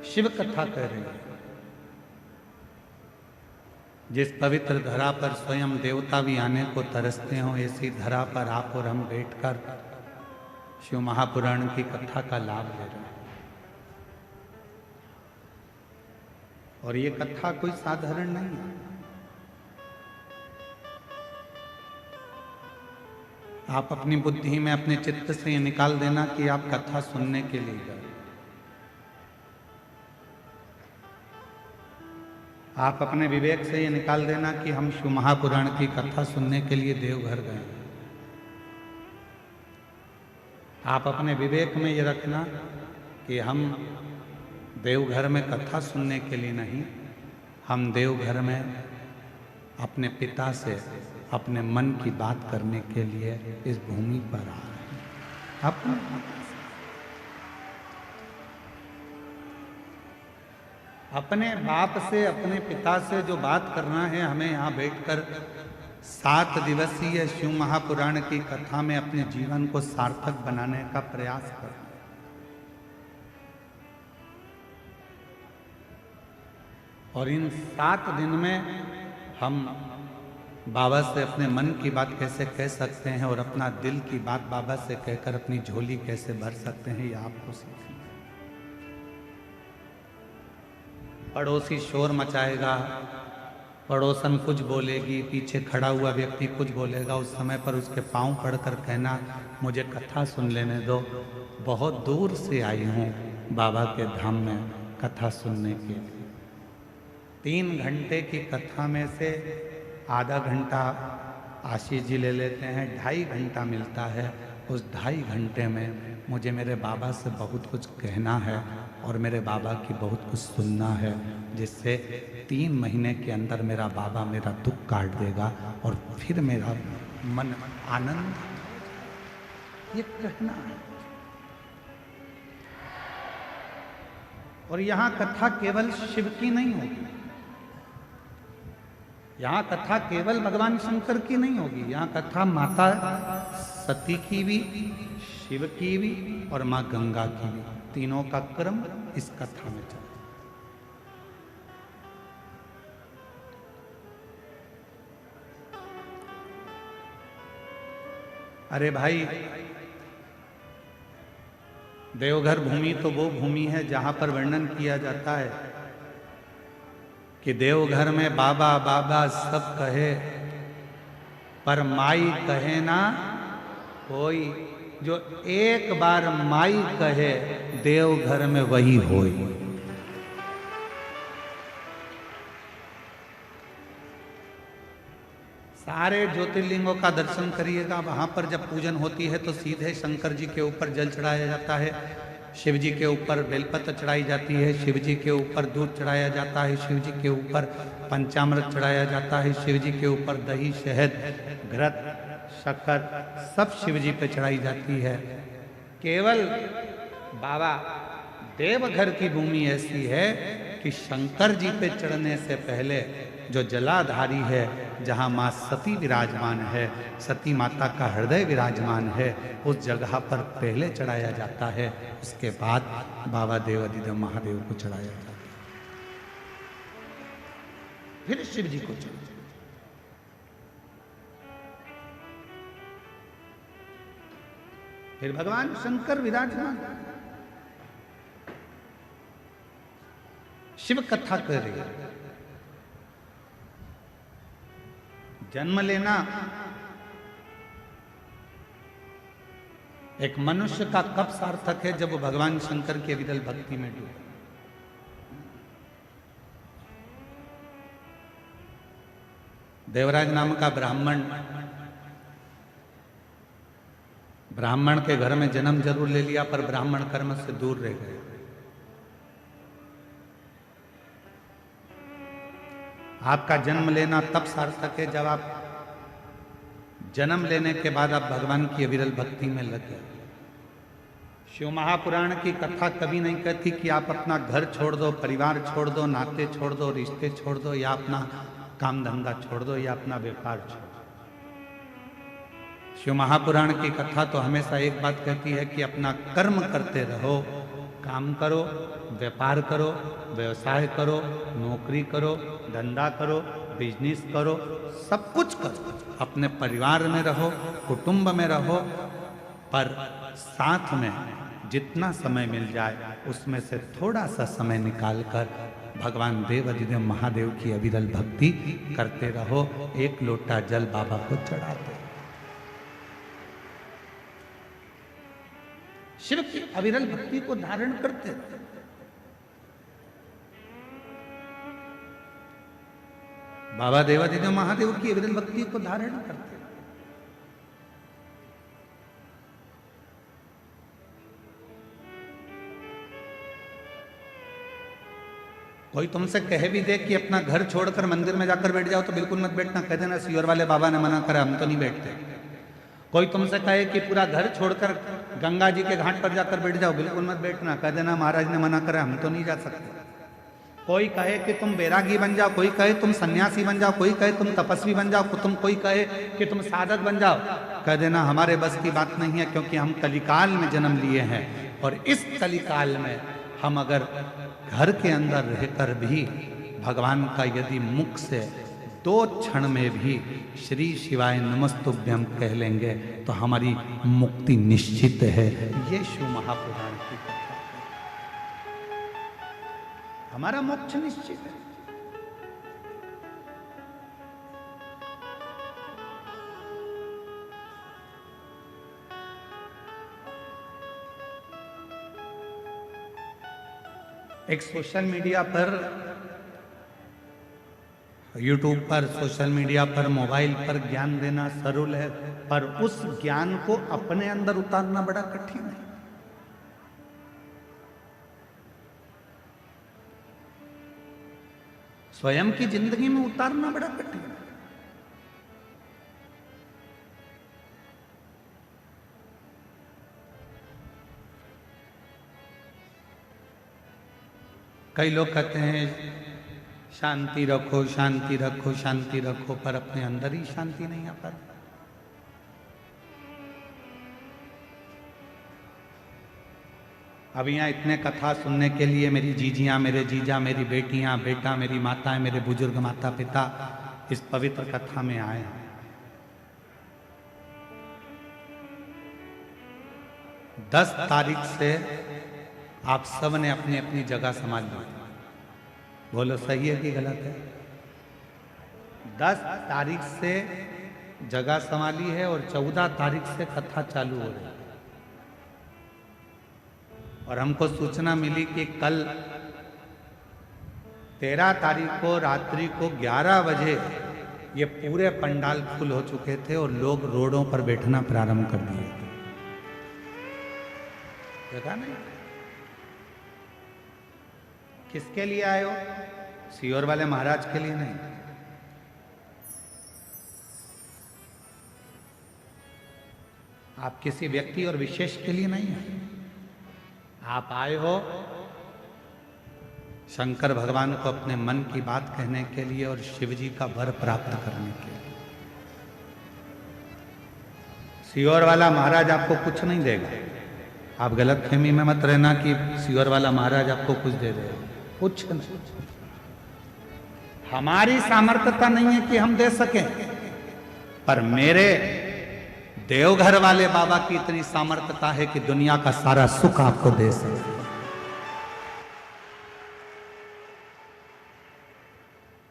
शिव कथा कह रही है। जिस पवित्र धरा पर स्वयं देवता भी आने को तरसते हो, ऐसी धरा पर आप और हम बैठकर शिव महापुराण की कथा का लाभ ले रहे हैं। और ये कथा कोई साधारण नहीं है। आप अपनी बुद्धि में, अपने चित्त से ये निकाल देना कि आप कथा सुनने के लिए गए। आप अपने विवेक से ये निकाल देना कि हम शिव महापुराण की कथा सुनने के लिए देवघर गए। आप अपने विवेक में ये रखना कि हम देवघर में कथा सुनने के लिए नहीं, हम देवघर में अपने पिता से अपने मन की बात करने के लिए इस भूमि पर आ रहे हैं। अपने बाप से, अपने पिता से जो बात करना है, हमें यहाँ बैठकर 7 दिवसीय शिव महापुराण की कथा में अपने जीवन को सार्थक बनाने का प्रयास करना। और इन 7 दिन में हम बाबा से अपने मन की बात कैसे कह सकते हैं और अपना दिल की बात बाबा से कहकर अपनी झोली कैसे भर सकते हैं, यह आपको सीखना। पड़ोसी शोर मचाएगा, पड़ोसन कुछ बोलेगी, पीछे खड़ा हुआ व्यक्ति कुछ बोलेगा, उस समय पर उसके पांव पड़कर कहना मुझे कथा सुन लेने दो। बहुत दूर से आई हूँ बाबा के धाम में कथा सुनने के लिए। 3 घंटे की कथा में से आधा घंटा आशीष जी ले लेते हैं, 2.5 घंटा मिलता है। उस 2.5 घंटे में मुझे मेरे बाबा से बहुत कुछ कहना है और मेरे बाबा की बहुत कुछ सुनना है, जिससे 3 महीने के अंदर मेरा बाबा मेरा दुख काट देगा और फिर मेरा मन आनंद, ये कहना है। और यहाँ कथा केवल शिव की नहीं होगी, यहाँ कथा केवल भगवान शंकर की नहीं होगी, यहाँ कथा माता सती की भी, शिव की भी और माँ गंगा की भी, तीनों का क्रम इस कथा में चला। अरे भाई, देवघर भूमि तो वो भूमि है जहां पर वर्णन किया जाता है कि देवघर में बाबा बाबा सब कहे पर माई कहे ना कोई। जो एक बार माई कहे देवघर में वही होई। सारे ज्योतिर्लिंगों का दर्शन करिएगा, वहां पर जब पूजन होती है तो सीधे शंकर जी के ऊपर जल चढ़ाया जाता है, शिव जी के ऊपर बेलपत्र चढ़ाई जाती है, शिव जी के ऊपर दूध चढ़ाया जाता है, शिव जी के ऊपर पंचामृत चढ़ाया जाता है, शिव जी के ऊपर दही, शहद, घृत, शक्कर सब शिव जी पे चढ़ाई जाती है। केवल बाबा देवघर की भूमि ऐसी है कि शंकर जी पे चढ़ने से पहले जो जलाधारी है, जहाँ माँ सती विराजमान है, सती माता का हृदय विराजमान है, उस जगह पर पहले चढ़ाया जाता है, उसके बाद बाबा देवाधिदेव महादेव को चढ़ाया जाता है, फिर शिव जी को चढ़ाया। फिर भगवान शंकर विराजमान। शिव कथा कर रही है। जन्म लेना एक मनुष्य का कब सार्थक है, जब वो भगवान शंकर के विरल भक्ति में डूबे। देवराज नाम का ब्राह्मण के घर में जन्म जरूर ले लिया, पर ब्राह्मण कर्म से दूर रह गए। आपका जन्म लेना तब सार्थक है जब आप जन्म लेने के बाद आप भगवान की अविरल भक्ति में लगे। शिव महापुराण की कथा कभी नहीं कहती कि आप अपना घर छोड़ दो, परिवार छोड़ दो, नाते छोड़ दो, रिश्ते छोड़ दो, या अपना काम धंधा छोड़ दो, या अपना व्यापार छोड़ दो। शिव महापुराण की कथा तो हमेशा एक बात कहती है कि अपना कर्म करते रहो, काम करो, व्यापार करो, व्यवसाय करो, नौकरी करो, धंधा करो, बिजनेस करो, सब कुछ करो, अपने परिवार में रहो, कुटुंब में रहो, पर साथ में जितना समय मिल जाए उसमें से थोड़ा सा समय निकालकर भगवान देव अधिदेव महादेव की अविरल भक्ति करते रहो। एक लोटा जल बाबा को चढ़ाते, शिव की अविरल भक्ति को धारण करते। बाबा देव अधिदेव महादेव की अविरल भक्ति को धारण करते। कोई तुमसे कह भी दे कि अपना घर छोड़कर मंदिर में जाकर बैठ जाओ तो बिल्कुल मत बैठना, कह देना सियोर वाले बाबा ने मना करा, हम तो नहीं बैठते। कोई तुमसे कहे कि पूरा घर छोड़कर गंगा जी के घाट पर जाकर बैठ जाओ, बिल्कुल मत बैठना, कह देना महाराज ने मना करा, हम तो नहीं जा सकते। कोई कहे कि तुम बैरागी बन जाओ, कोई कहे तुम सन्यासी बन जाओ, कोई कहे तुम तपस्वी बन जाओ, कोई कहे कि तुम साधक बन जाओ, कह देना हमारे बस की बात नहीं है, क्योंकि हम कलिकाल में जन्म लिए हैं। और इस कलिकाल में हम अगर घर के अंदर रहकर भी भगवान का यदि मुख से 2 क्षण में भी श्री शिवाय नमस्तुभ्यं कह लेंगे तो हमारी मुक्ति निश्चित है। ये शिव महापुराण की कथा, हमारा मोक्ष निश्चित है। एक सोशल मीडिया पर, यूट्यूब पर, सोशल मीडिया पर, मोबाइल पर ज्ञान देना सरल है, पर उस ज्ञान को अपने अंदर उतारना बड़ा कठिन है। स्वयं की जिंदगी में उतारना बड़ा कठिन है। कई लोग कहते हैं शांति रखो, शांति रखो, शांति रखो, पर अपने अंदर ही शांति नहीं आ पाती। अब यहाँ इतने कथा सुनने के लिए मेरी जीजियां, मेरे जीजा, मेरी बेटियां, बेटा, मेरी माताएं, मेरे बुजुर्ग माता पिता इस पवित्र कथा में आए हैं। 10 तारीख से आप सब ने अपनी अपनी जगह संभाल ली। बोलो सही है कि गलत है? 10 तारीख से जगह संभाली है और 14 तारीख से कथा चालू हो रही है। और हमको सूचना मिली कि कल 13 तारीख को रात्रि को 11 बजे ये पूरे पंडाल फुल हो चुके थे और लोग रोडों पर बैठना प्रारंभ कर दिए थे। देखा नहीं? किसके लिए आए हो? सियोर वाले महाराज के लिए नहीं। आप किसी व्यक्ति और विशेष के लिए नहीं आए। आप आए हो शंकर भगवान को अपने मन की बात कहने के लिए और शिव जी का वर प्राप्त करने के लिए। सियोर वाला महाराज आपको कुछ नहीं देगा। आप गलतफहमी में मत रहना कि सियोर वाला महाराज आपको कुछ दे देगा, कुछ नहीं। हमारी सामर्थ्यता नहीं है कि हम दे सकें, पर मेरे देवघर वाले बाबा की इतनी सामर्थ्यता है कि दुनिया का सारा सुख आपको दे सके।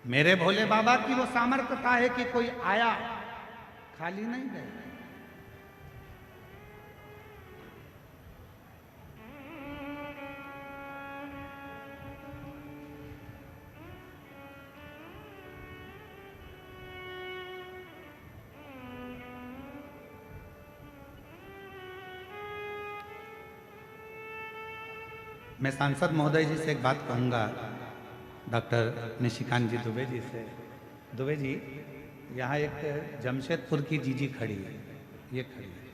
मेरे भोले बाबा की वो सामर्थ्यता है कि कोई आया खाली नहीं गए। मैं सांसद महोदय जी से एक बात कहूँगा, डॉक्टर निशिकांत जी दुबे जी से। दुबे जी, यहाँ एक जमशेदपुर की जीजी खड़ी है, ये खड़ी है,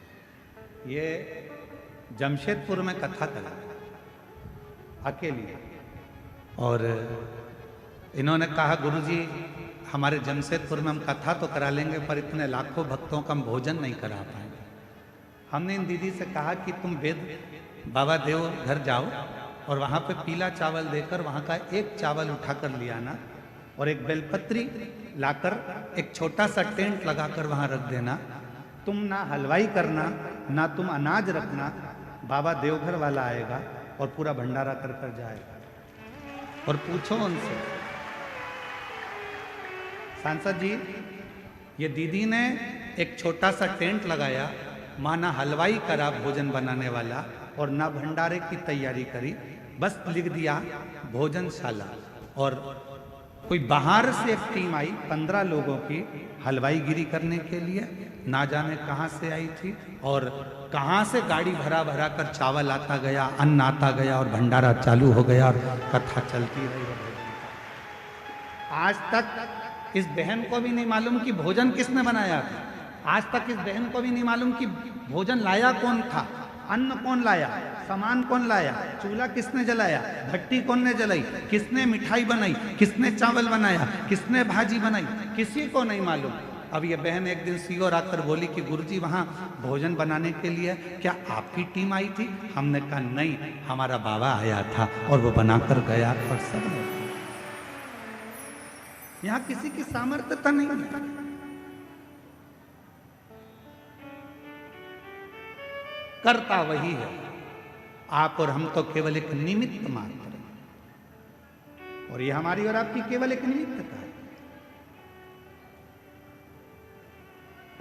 ये जमशेदपुर में कथा करा अकेली, और इन्होंने कहा गुरुजी हमारे जमशेदपुर में हम कथा तो करा लेंगे पर इतने लाखों भक्तों का हम भोजन नहीं करा पाएंगे। हमने इन दीदी से कहा कि तुम वेद बाबा देव घर जाओ और वहां पे पीला चावल देकर वहां का एक चावल उठाकर ले आना और एक बेलपत्री लाकर एक छोटा सा टेंट लगाकर वहां रख देना। तुम ना हलवाई करना, ना तुम अनाज रखना, बाबा देवघर वाला आएगा और पूरा भंडारा कर कर जाएगा। और पूछो उनसे, सांसद जी ये दीदी ने एक छोटा सा टेंट लगाया, माना हलवाई करा भोजन बनाने वाला और ना भंडारे की तैयारी करी, बस लिख दिया भोजनशाला। और कोई बाहर से एक टीम आई 15 लोगों की हलवाई गिरी करने के लिए, ना जाने कहां से आई थी और कहां से गाड़ी भरा भरा कर चावल आता गया, अन्न आता गया और भंडारा चालू हो गया और कथा चलती रही। आज तक इस बहन को भी नहीं मालूम कि भोजन किसने बनाया था। आज तक इस बहन को भी नहीं मालूम कि भोजन लाया कौन था, अन्न कौन लाया, सामान कौन लाया, चूल्हा किसने जलाया, भट्टी कौन ने जलाई, किसने मिठाई बनाई, किसने चावल बनाया, किसने भाजी बनाई, किसी को नहीं मालूम। अब ये बहन एक दिन सीओर आकर बोली कि गुरुजी वहाँ भोजन बनाने के लिए क्या आपकी टीम आई थी? हमने कहा नहीं, हमारा बाबा आया था और वो बनाकर गया और सब ने। यहाँ किसी की सामर्थ्यता नहीं है। करता वही है, आप और हम तो केवल एक निमित्त मात्र हैं। और ये हमारी और आपकी केवल एक निमित्तता है।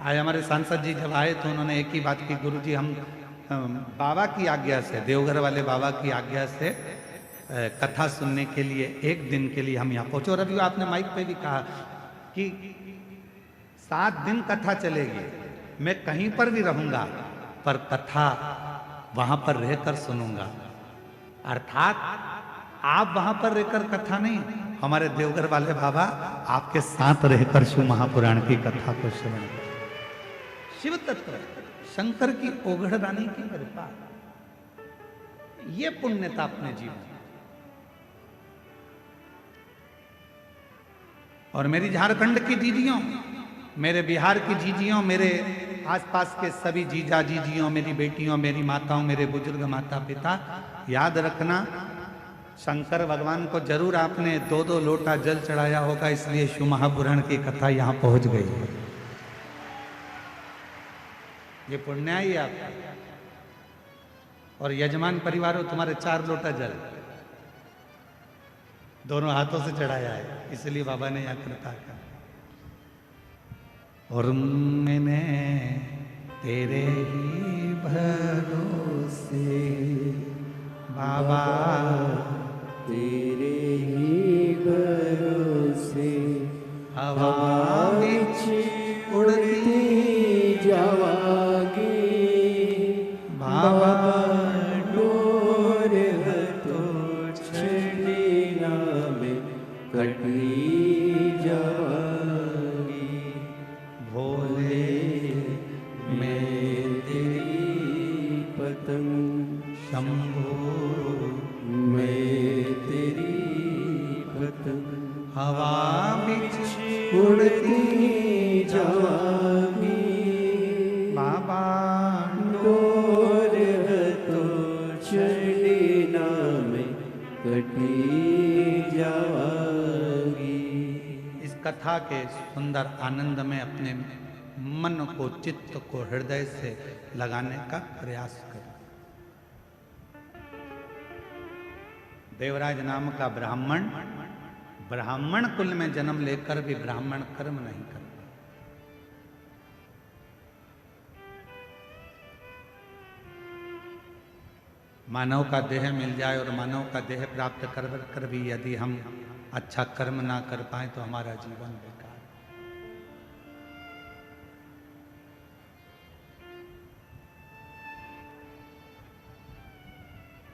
आज हमारे सांसद जी जब आए तो उन्होंने एक ही बात की, गुरुजी हम बाबा की आज्ञा से, देवघर वाले बाबा की आज्ञा से कथा सुनने के लिए एक दिन के लिए हम यहाँ पहुंचे। और अभी आपने माइक पे भी कहा कि 7 दिन कथा चलेगी, मैं कहीं पर भी रहूंगा पर कथा वहां पर रहकर सुनूंगा। अर्थात आप वहां पर रहकर कथा नहीं, हमारे देवघर वाले बाबा आपके साथ रहकर शिव महापुराण की कथा को श्रवण करें। शिव तत्व शंकर की ओघड़ रानी की कृपा, ये पुण्यता अपने जीवन। और मेरी झारखंड की दीदियों, मेरे बिहार की जीजियों, मेरे आसपास के सभी जीजा जीजियों, मेरी बेटियों, मेरी माताओं, मेरे बुजुर्ग माता पिता, याद रखना शंकर भगवान को जरूर आपने 2-2 लोटा जल चढ़ाया होगा, इसलिए शिव महापुराण की कथा यहां पहुंच गई है। ये पुण्य ही आपका। और यजमान परिवारों, तुम्हारे 4 लोटा जल दोनों हाथों से चढ़ाया है, इसलिए बाबा ने यह कृपा कर। और मैंने तेरे ही भरोसे बाबा, तेरे ही भरोसे हवा में उड़ती जावागी बाबा, डोर तो छड़ीना में कटनी जावागी। भोले मैं तेरी पतंग, शंभो मैं तेरी पतंग, हवा में उड़ती जावागी बाबा, डोर तो चढ़ीना में कटी जावागी। इस कथा के सुंदर आनंद में अपने मन को, चित्त को हृदय से लगाने का प्रयास करें। देवराज नाम का ब्राह्मण, ब्राह्मण कुल में जन्म लेकर भी ब्राह्मण कर्म नहीं करता। मानव का देह मिल जाए और मानव का देह प्राप्त कर भी यदि हम अच्छा कर्म ना कर पाए तो हमारा जीवन बेकार।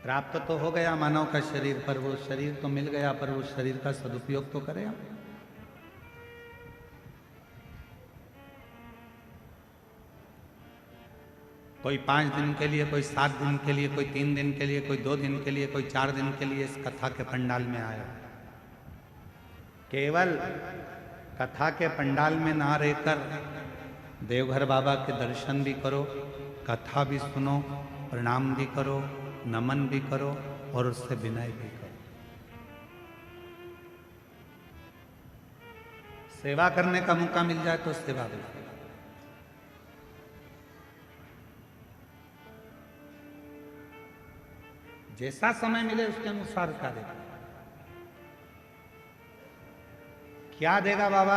प्राप्त तो हो गया मानव का शरीर, पर वो शरीर तो मिल गया, पर वो शरीर का सदुपयोग तो करें हम। कोई 5 दिन के लिए, कोई 7 दिन के लिए, कोई 3 दिन के लिए, कोई 2 दिन के लिए, कोई 4 दिन के लिए इस कथा के पंडाल में आया। केवल कथा के पंडाल में ना रहकर देवघर बाबा के दर्शन भी करो, कथा भी सुनो, प्रणाम भी करो, नमन भी करो, और उससे विनय भी करो। सेवा करने का मौका मिल जाए तो सेवा भी करो। जैसा समय मिले उसके अनुसार कार्य करो। क्या देगा बाबा,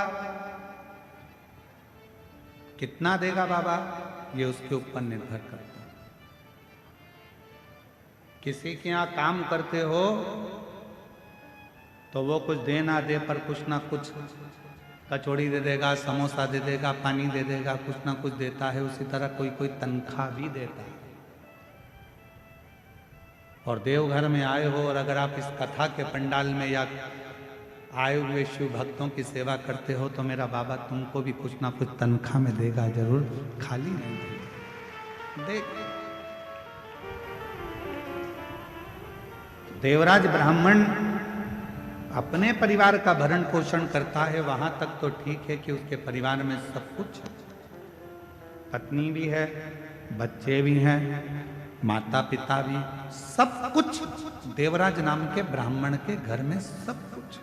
कितना देगा बाबा, ये उसके ऊपर निर्भर करता है। किसी के यहां काम करते हो तो वो कुछ दे ना दे पर कुछ ना कुछ कचौड़ी दे देगा, समोसा दे देगा, पानी दे देगा, कुछ ना कुछ देता है। उसी तरह कोई कोई तनख्वाह भी देता है। और देवघर में आए हो और अगर आप इस कथा के पंडाल में या आए हुए शिव भक्तों की सेवा करते हो तो मेरा बाबा तुमको भी कुछ ना कुछ तनख्वाह में देगा जरूर, खाली नहीं देगा। देख, देवराज ब्राह्मण अपने परिवार का भरण पोषण करता है, वहां तक तो ठीक है कि उसके परिवार में सब कुछ है। पत्नी भी है, बच्चे भी हैं, माता पिता भी, सब कुछ देवराज नाम के ब्राह्मण के घर में सब कुछ।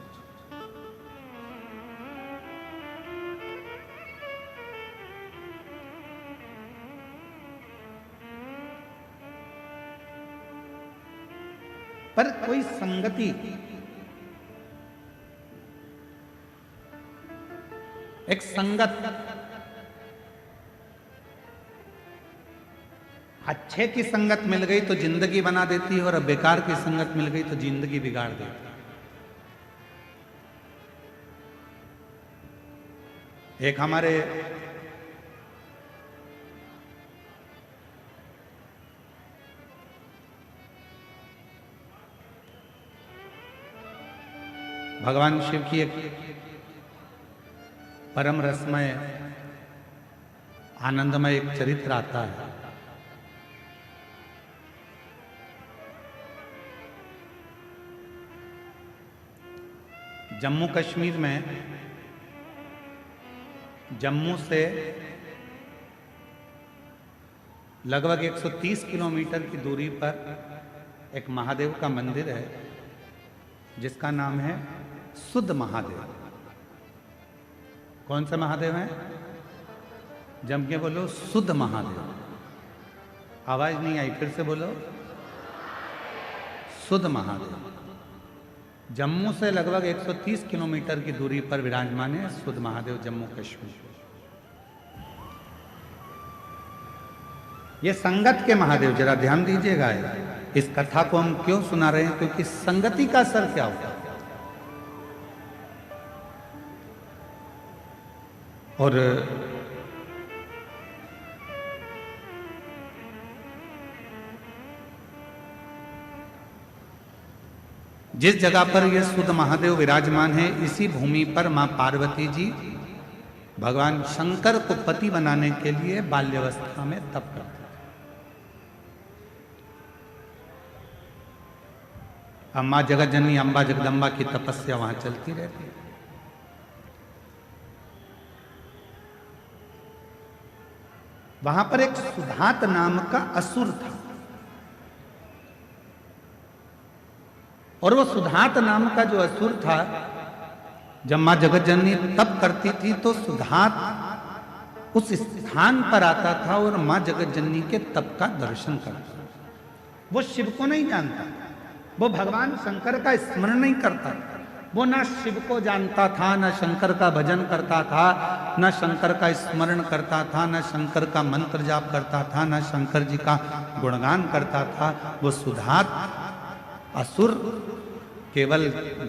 पर कोई संगति, एक संगत, अच्छे की संगत मिल गई तो जिंदगी बना देती है और बेकार की संगत मिल गई तो जिंदगी बिगाड़ देती है। एक हमारे भगवान शिव की एक परम रसमय आनंदमय एक चरित्र आता है। जम्मू कश्मीर में, जम्मू से लगभग 130 किलोमीटर की दूरी पर एक महादेव का मंदिर है जिसका नाम है सुध महादेव। कौन सा महादेव है? जम के बोलो, सुध महादेव। आवाज नहीं आई, फिर से बोलो, सुध महादेव। जम्मू से लगभग 130 किलोमीटर की दूरी पर विराजमान है सुध महादेव, जम्मू कश्मीर। ये संगत के महादेव, जरा ध्यान दीजिएगा। इस कथा को हम क्यों सुना रहे हैं? क्योंकि संगति का असर क्या होता है। और जिस जगह पर यह सुध महादेव विराजमान है, इसी भूमि पर मां पार्वती जी भगवान शंकर को पति बनाने के लिए बाल्यावस्था में तप करते थे। अम्मा जगत जननी अम्बा जगदम्बा की तपस्या वहां चलती रहती है। वहां पर एक सुधात नाम का असुर था और वो सुधात नाम का जो असुर था, जब मां जगत जननी तप करती थी तो सुधात उस स्थान पर आता था और मां जगत जननी के तप का दर्शन करता था। वो शिव को नहीं जानता, वो भगवान शंकर का स्मरण नहीं करता, वो ना शिव को जानता था, ना शंकर का भजन करता था, ना शंकर का स्मरण करता था, ना शंकर का मंत्र जाप करता था, ना शंकर जी का गुणगान करता था। वो सुधात असुर केवल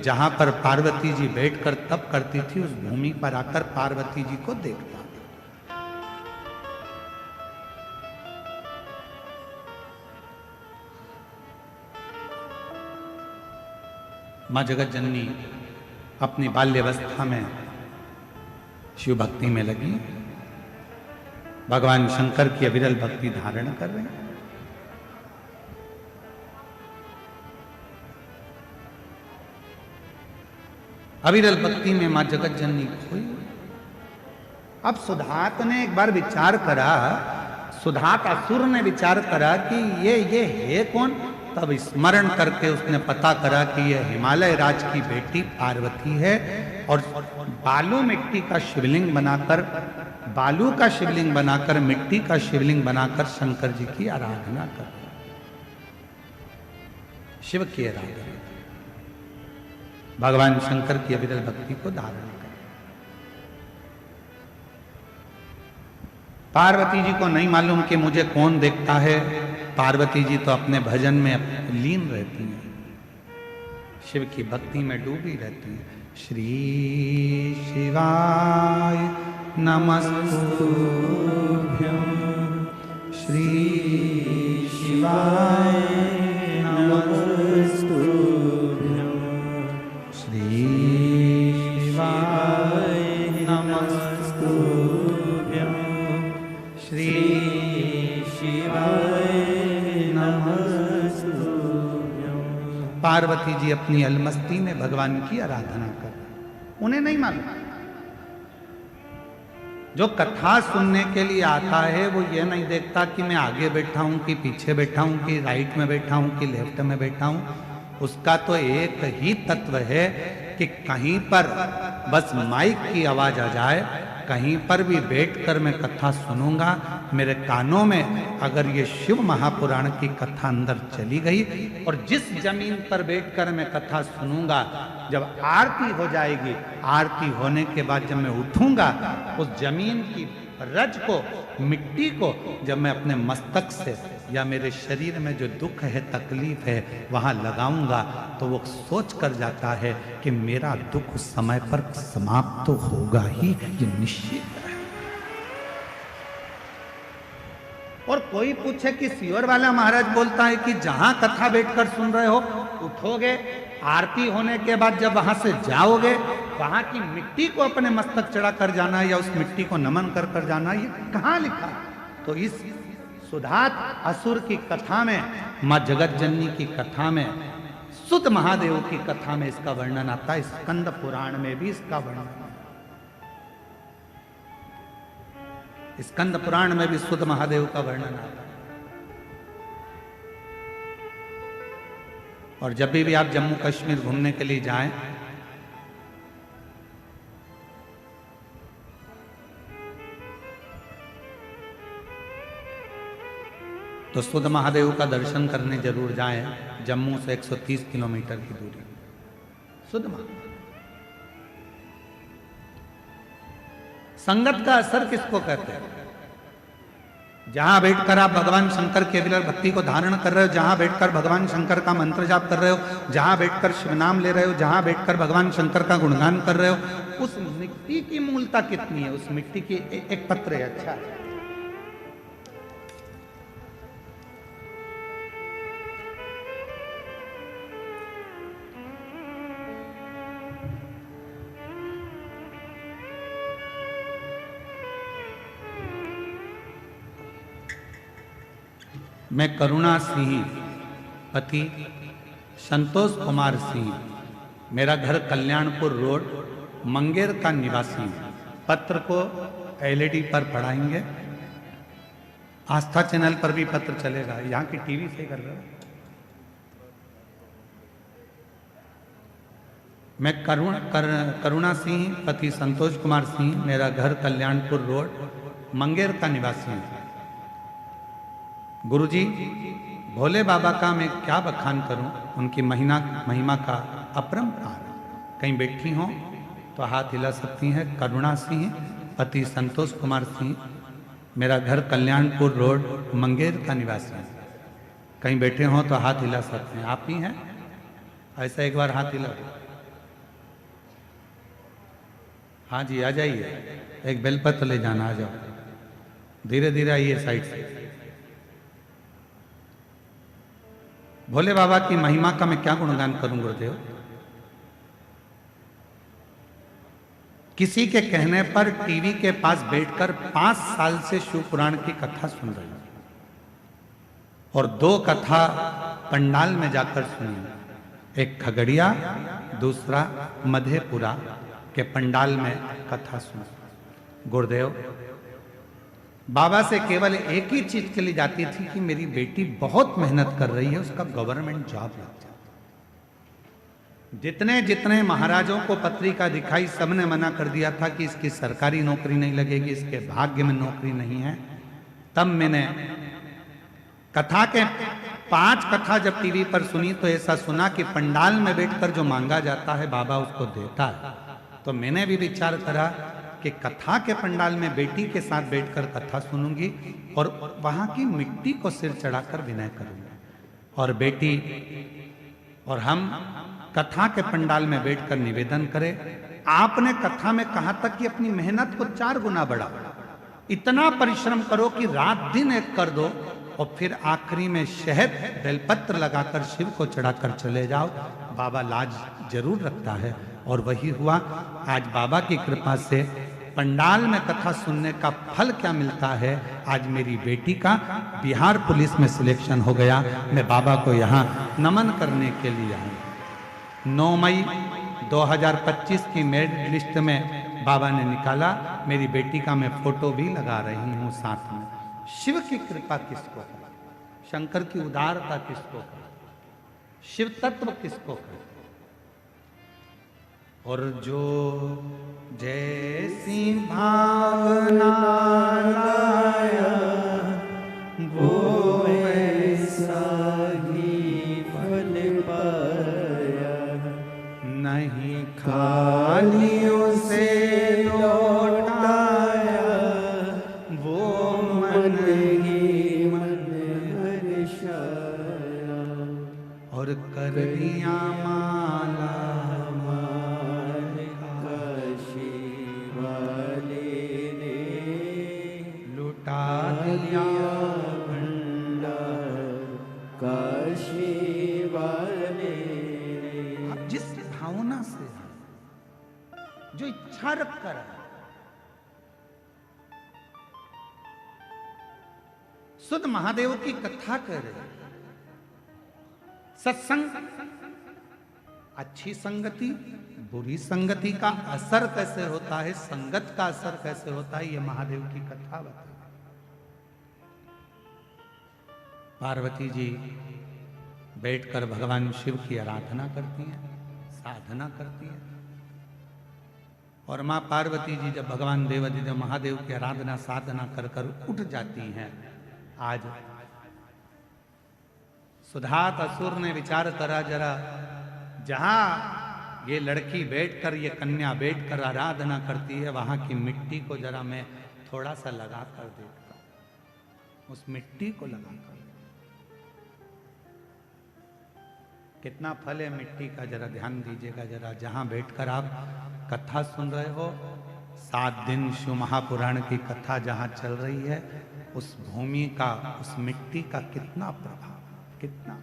जहां पर पार्वती जी बैठकर तप करती थी उस भूमि पर आकर पार्वती जी को देखता। मां जगत जननी अपनी बाल्यावस्था में शिव भक्ति में लगी, भगवान शंकर की अविरल भक्ति धारण कर रहे हैं। अविरल भक्ति में मां जगत जननी खोई। अब सुधात ने एक बार विचार करा, सुधात असुर ने विचार करा कि ये है कौन? तब स्मरण करके उसने पता करा कि यह हिमालय राज की बेटी पार्वती है और बालू मिट्टी का शिवलिंग बनाकर, बालू का शिवलिंग बनाकर, मिट्टी का शिवलिंग बनाकर शंकर जी की आराधना कर, शिव की आराधना, भगवान शंकर की अविरल भक्ति को धारण कर। पार्वती जी को नहीं मालूम कि मुझे कौन देखता है, पार्वती जी तो अपने भजन में लीन रहती हैं, शिव की भक्ति में डूबी रहती हैं। श्री शिवाय नमस्तुभ्यं, श्री शिवाय नमस्तुभ्यं, श्री शिवाय नमस्तुभ्यं, श्री शिवाय नमस्तुभ्यं। पार्वती जी अपनी अलमस्ती में भगवान की आराधना कर, उन्हें नहीं मालूम। जो कथा सुनने के लिए आता है वो ये नहीं देखता कि मैं आगे बैठा हूं कि पीछे बैठा हूं कि राइट में बैठा हूं कि लेफ्ट में बैठा हूं। उसका तो एक ही तत्व है कि कहीं पर बस माइक की आवाज आ जाए, कहीं पर भी बैठकर मैं कथा सुनूंगा, मेरे कानों में अगर ये शिव महापुराण की कथा अंदर चली गई और जिस जमीन पर बैठकर मैं कथा सुनूंगा, जब आरती हो जाएगी, आरती होने के बाद जब मैं उठूंगा, उस जमीन की रज को, मिट्टी को जब मैं अपने मस्तक से या मेरे शरीर में जो दुख है, तकलीफ है, वहां लगाऊंगा, तो वो सोच कर जाता है कि मेरा दुख उस समय पर समाप्त तो होगा ही, ये निश्चित है। और कोई पूछे कि सियोर वाला महाराज बोलता है कि जहां कथा बैठकर सुन रहे हो, उठोगे, आरती होने के बाद जब वहां से जाओगे, वहां की मिट्टी को अपने मस्तक चढ़ा कर जाना या उस मिट्टी को नमन कर कर जाना, ये कहां लिखा? तो इस सुधात असुर की कथा में, मां जगत जननी की कथा में, सुत महादेव की कथा में इसका वर्णन आता है। स्कंद पुराण में भी इसका वर्णन, स्कंद पुराण में भी सुत महादेव का वर्णन आता है। और जब भी आप जम्मू कश्मीर घूमने के लिए जाएं, तो सुध महादेव का दर्शन करने जरूर जाएं। जम्मू से 130 किलोमीटर की दूरी, सुध महादेव। संगत का असर किसको कहते हैं? जहां बैठकर आप भगवान शंकर के विरल भक्ति को धारण कर रहे हो, जहां बैठकर भगवान शंकर का मंत्र जाप कर रहे हो, जहां बैठकर शिव नाम ले रहे हो, जहां बैठकर भगवान शंकर का गुणगान कर रहे हो, उस मिट्टी की मूलता कितनी है? उस मिट्टी की एक पत्र है, अच्छा है। मैं करुणा सिंह, पति संतोष कुमार सिंह, मेरा घर कल्याणपुर रोड, मंगेर का निवासी। पत्र को एलईडी पर पढ़ाएंगे, आस्था चैनल पर भी पत्र चलेगा। यहाँ की टीवी से कर रहे हो। मैं करुणा सिंह, पति संतोष कुमार सिंह, मेरा घर कल्याणपुर रोड, मंगेर का निवासी हूँ। गुरुजी, भोले बाबा का मैं क्या बखान करूं, उनकी महिमा का अपरंपार। कहीं बैठी हों तो हाथ हिला सकती हैं। करुणा सिंह, पति संतोष कुमार सिंह, मेरा घर कल्याणपुर रोड, मंगेर का निवासी है। कहीं बैठे हों तो हाथ हिला सकते हैं। आप ही हैं? ऐसा एक बार हाथ हिला। हाँ जी, आ जाइए। एक बेलपत्र ले जाना, आ जाओ। धीरे धीरे आइए साइड से। भोले बाबा की महिमा का मैं क्या गुणगान करूं गुरुदेव? किसी के कहने पर टीवी के पास बैठकर 5 साल से शिव पुराण की कथा सुन रही हूं, और 2 कथा पंडाल में जाकर सुनी। एक खगड़िया, दूसरा मधेपुरा के पंडाल में कथा सुनी। गुरुदेव, बाबा से केवल एक ही चीज के लिए जाती थी कि मेरी बेटी बहुत मेहनत कर रही है, उसका गवर्नमेंट जॉब लग जाए। जितने जितने महाराजों को पत्रिका दिखाई, सबने मना कर दिया था कि इसकी सरकारी नौकरी नहीं लगेगी, इसके भाग्य में नौकरी नहीं है। तब मैंने कथा के 5 कथा जब टीवी पर सुनी तो ऐसा सुना कि पंडाल में बैठकर जो मांगा जाता है बाबा उसको देता है। तो मैंने भी विचार करा कि कथा के पंडाल में बेटी के साथ बैठकर कथा सुनूंगी और वहां की मिट्टी को सिर चढ़ाकर विनय करूंगी, और बेटी और हम कथा के पंडाल में बैठकर निवेदन करें। आपने कथा में कहा था कि अपनी मेहनत को 4 गुना बढ़ाओ, इतना परिश्रम करो कि रात दिन एक कर दो, और फिर आखिरी में शहद बेलपत्र लगाकर शिव को चढ़ाकर चले जाओ। बाबा लाज जरूर रखता है, और वही हुआ। आज बाबा की कृपा से पंडाल में कथा सुनने का फल क्या मिलता है, आज मेरी बेटी का बिहार पुलिस में सिलेक्शन हो गया। मैं बाबा को यहाँ नमन करने के लिए आया। 9 मई 2025 की मेरिट लिस्ट में बाबा ने निकाला, मेरी बेटी का मैं फोटो भी लगा रही हूँ साथ में। शिव की कृपा किसको है, शंकर की उदारता किसको है, शिव तत्व किसको है। और जो जैसी भावना लाया वो ऐसा ही फल पाया, नहीं खालियों से लौटाया, वो मन ही मन हर्षाया, और कर दिया माला काशी वाले ने लुटा दिया भंडार, काशी वाले ने। आप जिस भावना से जो इच्छा रख कर है, शुद्ध महादेव की कथा कर रहे, सत्संग, अच्छी संगति, बुरी संगति का असर कैसे होता है, संगत का असर कैसे होता है, ये महादेव की कथा बताई। पार्वती जी बैठकर भगवान शिव की आराधना करती हैं, साधना करती हैं, और मां पार्वती जी जब भगवान देवाधिदेव महादेव की आराधना साधना कर कर उठ जाती हैं। आज सुधात असुर ने विचार करा, जरा जहां ये लड़की बैठकर, ये कन्या बैठकर आराधना करती है, वहां की मिट्टी को जरा मैं थोड़ा सा लगा कर देखता हूं। उस मिट्टी को लगा कर कितना फल है मिट्टी का, जरा ध्यान दीजिएगा। जरा जहां बैठकर आप कथा सुन रहे हो, 7 दिन शिव महापुराण की कथा जहां चल रही है, उस भूमि का, उस मिट्टी का कितना प्रभाव, कितना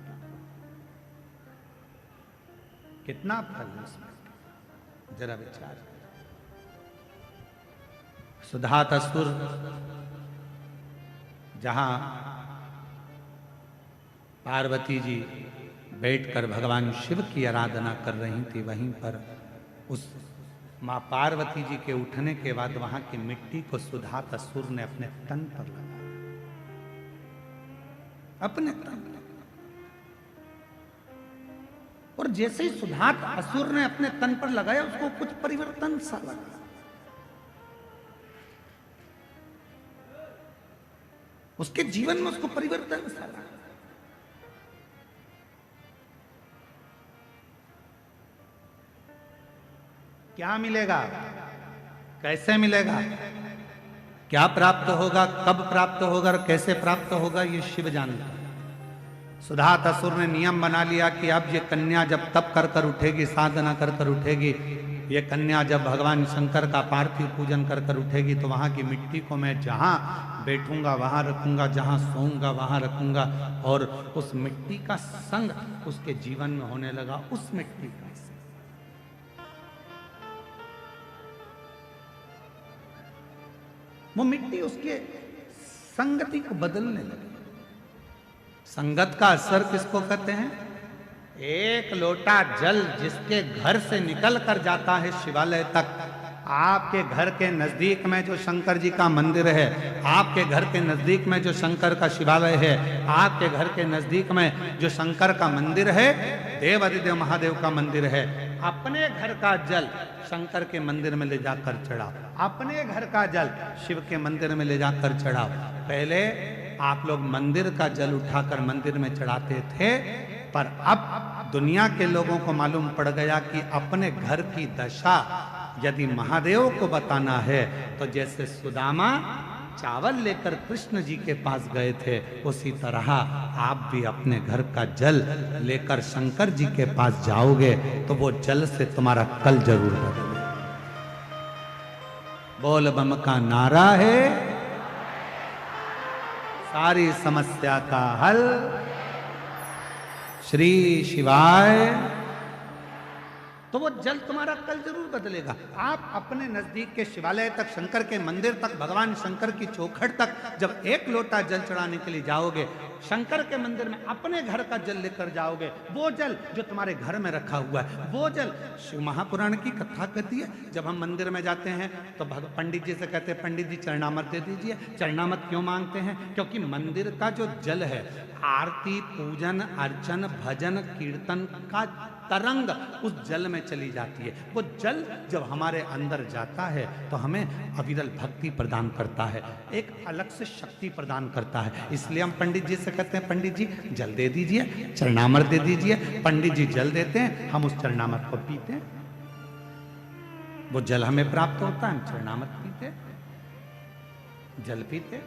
कितना फल है उसमें, जरा विचार। सुधात असुर जहां पार्वती जी बैठकर भगवान शिव की आराधना कर रही थी, वहीं पर उस मां पार्वती जी के उठने के बाद वहां की मिट्टी को सुधात असुर ने अपने तन पर लगाया, अपने तन पर। और जैसे ही सुधात असुर ने अपने तन पर लगाया, उसको कुछ परिवर्तन सा लगा। उसके जीवन में उसको परिवर्तन सा लगा। क्या मिलेगा, कैसे मिलेगा, क्या प्राप्त होगा, कब प्राप्त होगा और कैसे प्राप्त होगा, ये शिव जानता है। सुधात असुर ने नियम बना लिया कि अब ये कन्या जब तप कर कर उठेगी, साधना कर कर उठेगी, ये कन्या जब भगवान शंकर का पार्थिव पूजन कर कर उठेगी, तो वहां की मिट्टी को मैं जहां बैठूंगा वहां रखूंगा, जहां सोऊंगा वहां रखूंगा। और उस मिट्टी का संग उसके जीवन में होने लगा, उस मिट्टी का। वो मिट्टी उसके संगति को बदलने लगी। संगत का असर किसको कहते हैं? एक लोटा जल जिसके घर से निकल कर जाता है शिवालय तक, आपके घर के नजदीक में जो शंकर जी का मंदिर है, आपके घर के नजदीक में जो शंकर का शिवालय है, आपके घर के नजदीक में जो शंकर का मंदिर है, देव अधिदेव महादेव का मंदिर है, अपने घर का जल शंकर के मंदिर में ले जाकर चढ़ाओ। अपने घर का जल शिव के मंदिर में ले जाकर चढ़ाओ। पहले आप लोग मंदिर का जल उठाकर मंदिर में चढ़ाते थे, पर अब दुनिया के लोगों को मालूम पड़ गया कि अपने घर की दशा यदि महादेव को बताना है तो जैसे सुदामा चावल लेकर कृष्ण जी के पास गए थे, उसी तरह आप भी अपने घर का जल लेकर शंकर जी के पास जाओगे तो वो जल से तुम्हारा कल जरूर बदलेगा। बोल बम का नारा है, सारी समस्या का हल श्री शिवाय। तो वो जल तुम्हारा कल जरूर बदलेगा। आप अपने नजदीक के शिवालय तक, शंकर के मंदिर तक, भगवान शंकर की चौखट तक जब एक लोटा जल चढ़ाने के लिए जाओगे, शंकर के मंदिर में अपने घर का जल लेकर जाओगे, वो जल जो तुम्हारे घर में रखा हुआ है, वो जल शिव महापुराण की कथा कहती है। जब हम मंदिर में जाते हैं तो पंडित जी से कहते हैं, पंडित जी चरणामत दे दीजिए। चरणामत क्यों मांगते हैं? क्योंकि मंदिर का जो जल है, आरती, पूजन, अर्चन, भजन, कीर्तन का तरंग उस जल में चली जाती है। वो जल जब हमारे अंदर जाता है तो हमें अविरल भक्ति प्रदान करता है, एक अलग से शक्ति प्रदान करता है। इसलिए हम पंडित जी से कहते हैं, पंडित जी जल दे दीजिए, चरणामृत दे दीजिए। पंडित जी जल देते हैं, हम उस चरणामृत को पीते हैं, वो जल हमें प्राप्त होता है, हम चरणामृत पीते, जल पीते।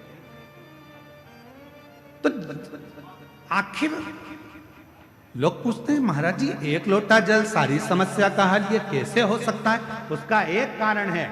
तो आखिर लोग पूछते हैं, महाराज जी एक लोटा जल सारी समस्या का हल, ये कैसे हो सकता है? उसका एक कारण है,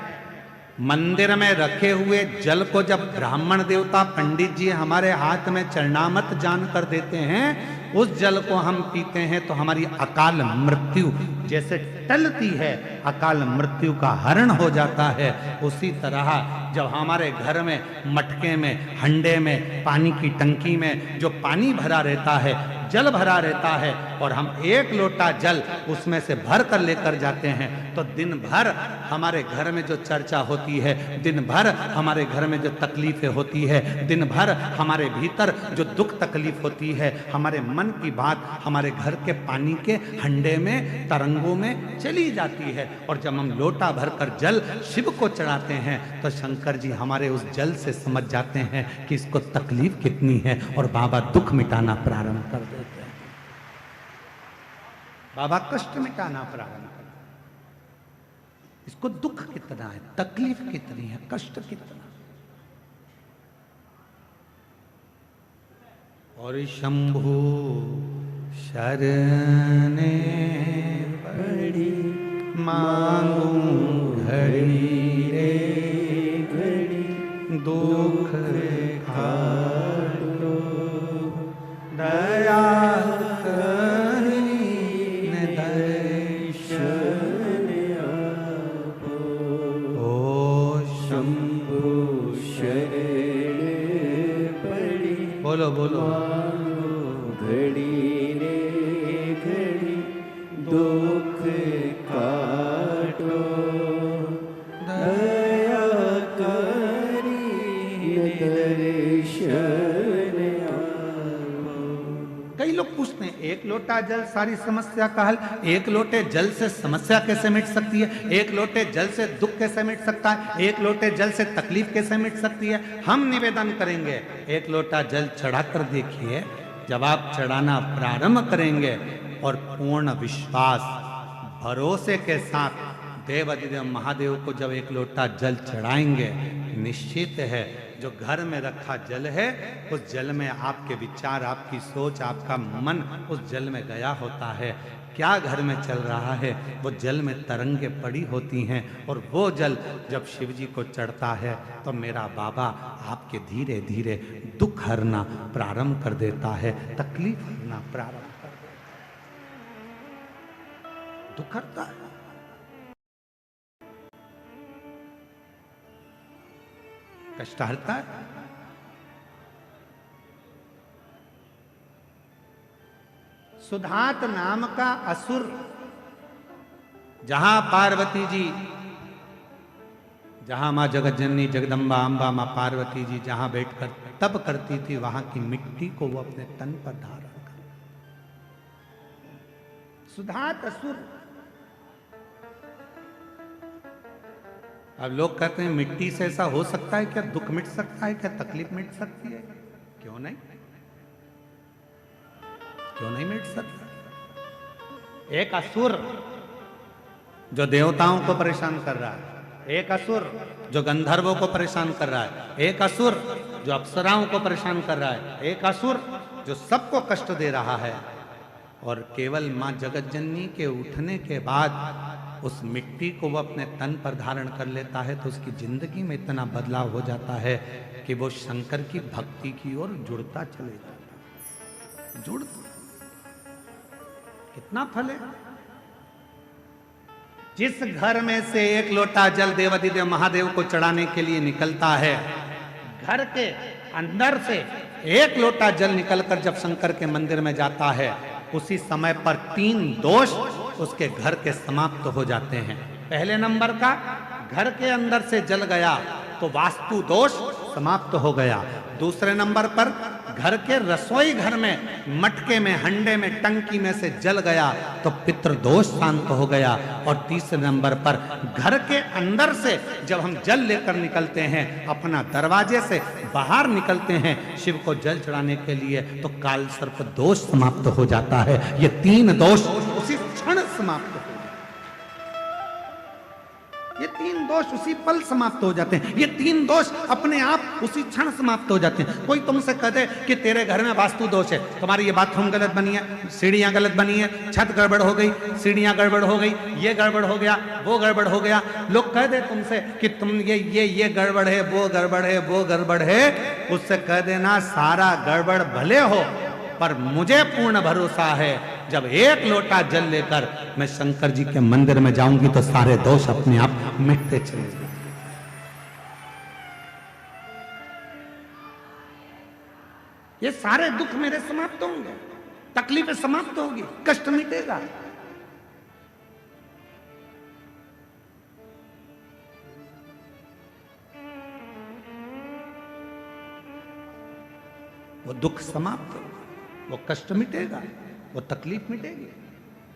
मंदिर में रखे हुए जल को जब ब्राह्मण देवता पंडित जी हमारे हाथ में चरणामत जान कर देते हैं, उस जल को हम पीते हैं तो हमारी अकाल मृत्यु जैसे टलती है, अकाल मृत्यु का हरण हो जाता है। उसी तरह जब हमारे घर में मटके में, हंडे में, पानी की टंकी में जो पानी भरा रहता है, जल भरा रहता है, और हम एक लोटा जल उसमें से भर कर लेकर जाते हैं, तो दिन भर हमारे घर में जो चर्चा होती है, दिन भर हमारे घर में जो तकलीफें होती है, दिन भर हमारे भीतर जो दुख तकलीफ होती है, हमारे मन की बात हमारे घर के पानी के हंडे में, तरंगों में चली जाती है। और जब हम लोटा भरकर जल शिव को चढ़ाते हैं तो शंकर जी हमारे उस जल से समझ जाते हैं कि इसको तकलीफ कितनी है, और बाबा दुख मिटाना प्रारंभ कर देते हैं। बाबा कष्ट मिटाना प्रारंभ कर देते हैं। इसको दुख कितना है, तकलीफ कितनी है, कष्ट कितना। और शंभु शरणे पड़ी मांगू घड़ी रे घड़ी दुख काटो दया करी दर्शन आपो। ओ शंभु शरण पड़ी बोलो बोलो घड़ी रे घड़ी दुख काटो दया करी दर्शन आपो। कई लोग पूछते हैं, एक लोटा जल सारी समस्या का हल, एक लोटे जल से समस्या कैसे मिट सकती है, एक लोटे जल से दुख कैसे मिट सकता है, एक लोटे जल से तकलीफ कैसे मिट सकती है। हम निवेदन करेंगे, एक लोटा जल चढ़ाकर देखिए। जब आप चढ़ाना प्रारंभ करेंगे और पूर्ण विश्वास भरोसे के साथ देव अधिदेव महादेव को जब एक लोटा जल चढ़ाएंगे, निश्चित है जो घर में रखा जल है, उस जल में आपके विचार, आपकी सोच, आपका मन उस जल में गया होता है। क्या घर में चल रहा है, वो जल में तरंगे पड़ी होती हैं, और वो जल जब शिव जी को चढ़ता है तो मेरा बाबा आपके धीरे धीरे दुख हरना प्रारंभ कर देता है, तकलीफ हरना प्रारंभ कर देता है। दुख हरता है, कष्ट हरता है। सुधात नाम का असुर जहां पार्वती जी जहाँ माँ जगत जननी जगदम्बा अम्बा माँ पार्वती जी जहाँ बैठकर तप करती थी, वहां की मिट्टी को वो अपने तन पर धारण कर। सुधात असुर। अब लोग कहते हैं मिट्टी से ऐसा हो सकता है क्या? दुख मिट सकता है क्या? तकलीफ मिट सकती है? क्यों नहीं? क्यों नहीं मिट सकता? एक असुर जो देवताओं को परेशान कर रहा है, एक असुर जो गंधर्वों को परेशान कर रहा है, एक असुर जो अप्सराओं को परेशान कर रहा है, एक असुर जो सबको कष्ट दे रहा है, और केवल मां जगत जननी के उठने के बाद उस मिट्टी को वो अपने तन पर धारण कर लेता है, तो उसकी जिंदगी में इतना बदलाव हो जाता है कि वो शंकर की भक्ति की ओर जुड़ता चले जाता है। जुड़ कितना फल है। जिस घर में से एक लोटा जल देवाधिदेव महादेव को चढ़ाने के लिए निकलता है, घर के अंदर से एक लोटा जल निकलकर जब शंकर के मंदिर में जाता है, उसी समय पर 3 दोष उसके घर के समाप्त हो जाते हैं। पहले नंबर का, घर के अंदर से जल गया तो वास्तु दोष समाप्त हो गया। दूसरे नंबर पर घर के रसोई घर में मटके में हंडे में टंकी में से जल गया तो पितृदोष शांत हो गया। और तीसरे नंबर पर घर के अंदर से जब हम जल लेकर निकलते हैं, अपना दरवाजे से बाहर निकलते हैं शिव को जल चढ़ाने के लिए, तो काल सर्प दोष समाप्त हो जाता है। ये 3 दोष उसी क्षण समाप्त हो, ये 3 दोष उसी पल समाप्त हो जाते हैं। ये 3 दोष अपने आप उसी क्षण समाप्त हो जाते हैं। कोई तुमसे कहते कि तेरे घर में वास्तु दोष है, तुम्हारी ये बाथरूम गलत बनी है, सीढ़ियां गलत बनी है, छत गड़बड़ हो गई, सीढ़ियां गड़बड़ हो गई, ये गड़बड़ हो गया, वो गड़बड़ हो गया। लोग कह दे तुमसे कि तुम ये गड़बड़ है, वो गड़बड़ है, वो गड़बड़ है, उससे कह देना सारा गड़बड़ भले हो, पर मुझे पूर्ण भरोसा है जब एक लोटा जल लेकर मैं शंकर जी के मंदिर में जाऊंगी तो सारे दोष अपने आप मिटते चले जाएंगे। ये सारे दुख मेरे समाप्त होंगे, तकलीफें समाप्त होगी, कष्ट मिटेगा। वो दुख समाप्त होगा, वो कष्ट मिटेगा, वो तकलीफ मिटेगी।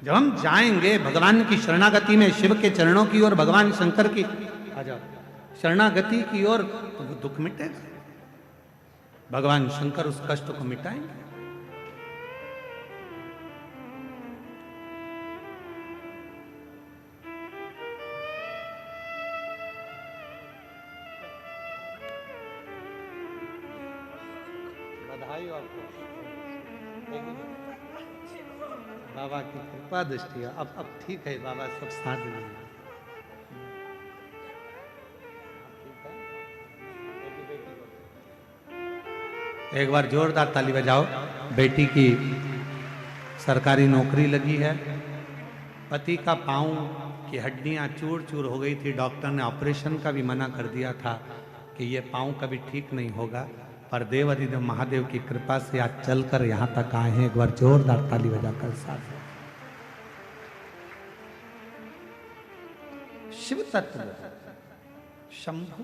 जब हम जाएंगे भगवान की शरणागति में, शिव के चरणों की ओर, भगवान शंकर की आ जाओ शरणागति की ओर, तो वो दुख मिटेगा। भगवान शंकर उस कष्ट को मिटाएंगे। बधाई और बाबा की कृपा दृष्टि है। अब ठीक है बाबा, सब साथ में। एक बार जोरदार ताली बजाओ। बेटी की सरकारी नौकरी लगी है। पति का पांव की हड्डियां चूर चूर हो गई थी, डॉक्टर ने ऑपरेशन का भी मना कर दिया था कि ये पांव कभी ठीक नहीं होगा, पर देवाधिदेव महादेव की कृपा से आज चलकर यहां तक आए हैं। एक बार जोरदार ताली बजाकर साथ। शिव तत्व शंभु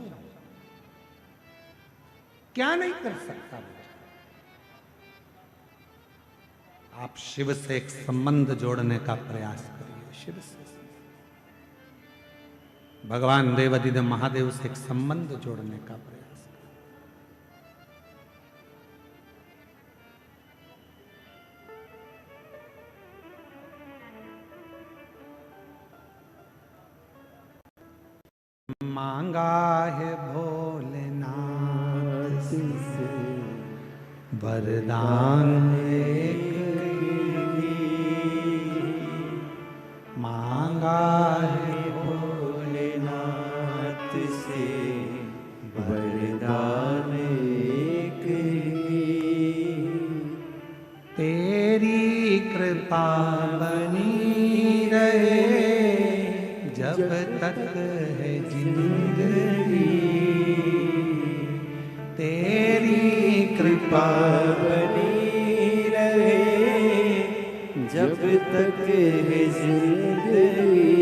क्या नहीं कर सकता। आप शिव से एक संबंध जोड़ने का प्रयास करिए। शिव से, भगवान देवाधिदेव महादेव से एक संबंध जोड़ने का प्रयास। मांगा है भोलेनाथ से वरदान, मांगा है भोलेनाथ से वरदान एक ही, तेरी कृपा बनी रहे जब तक है जिंदगी, तेरी कृपा बनी रहे जब तक है जिंदगी,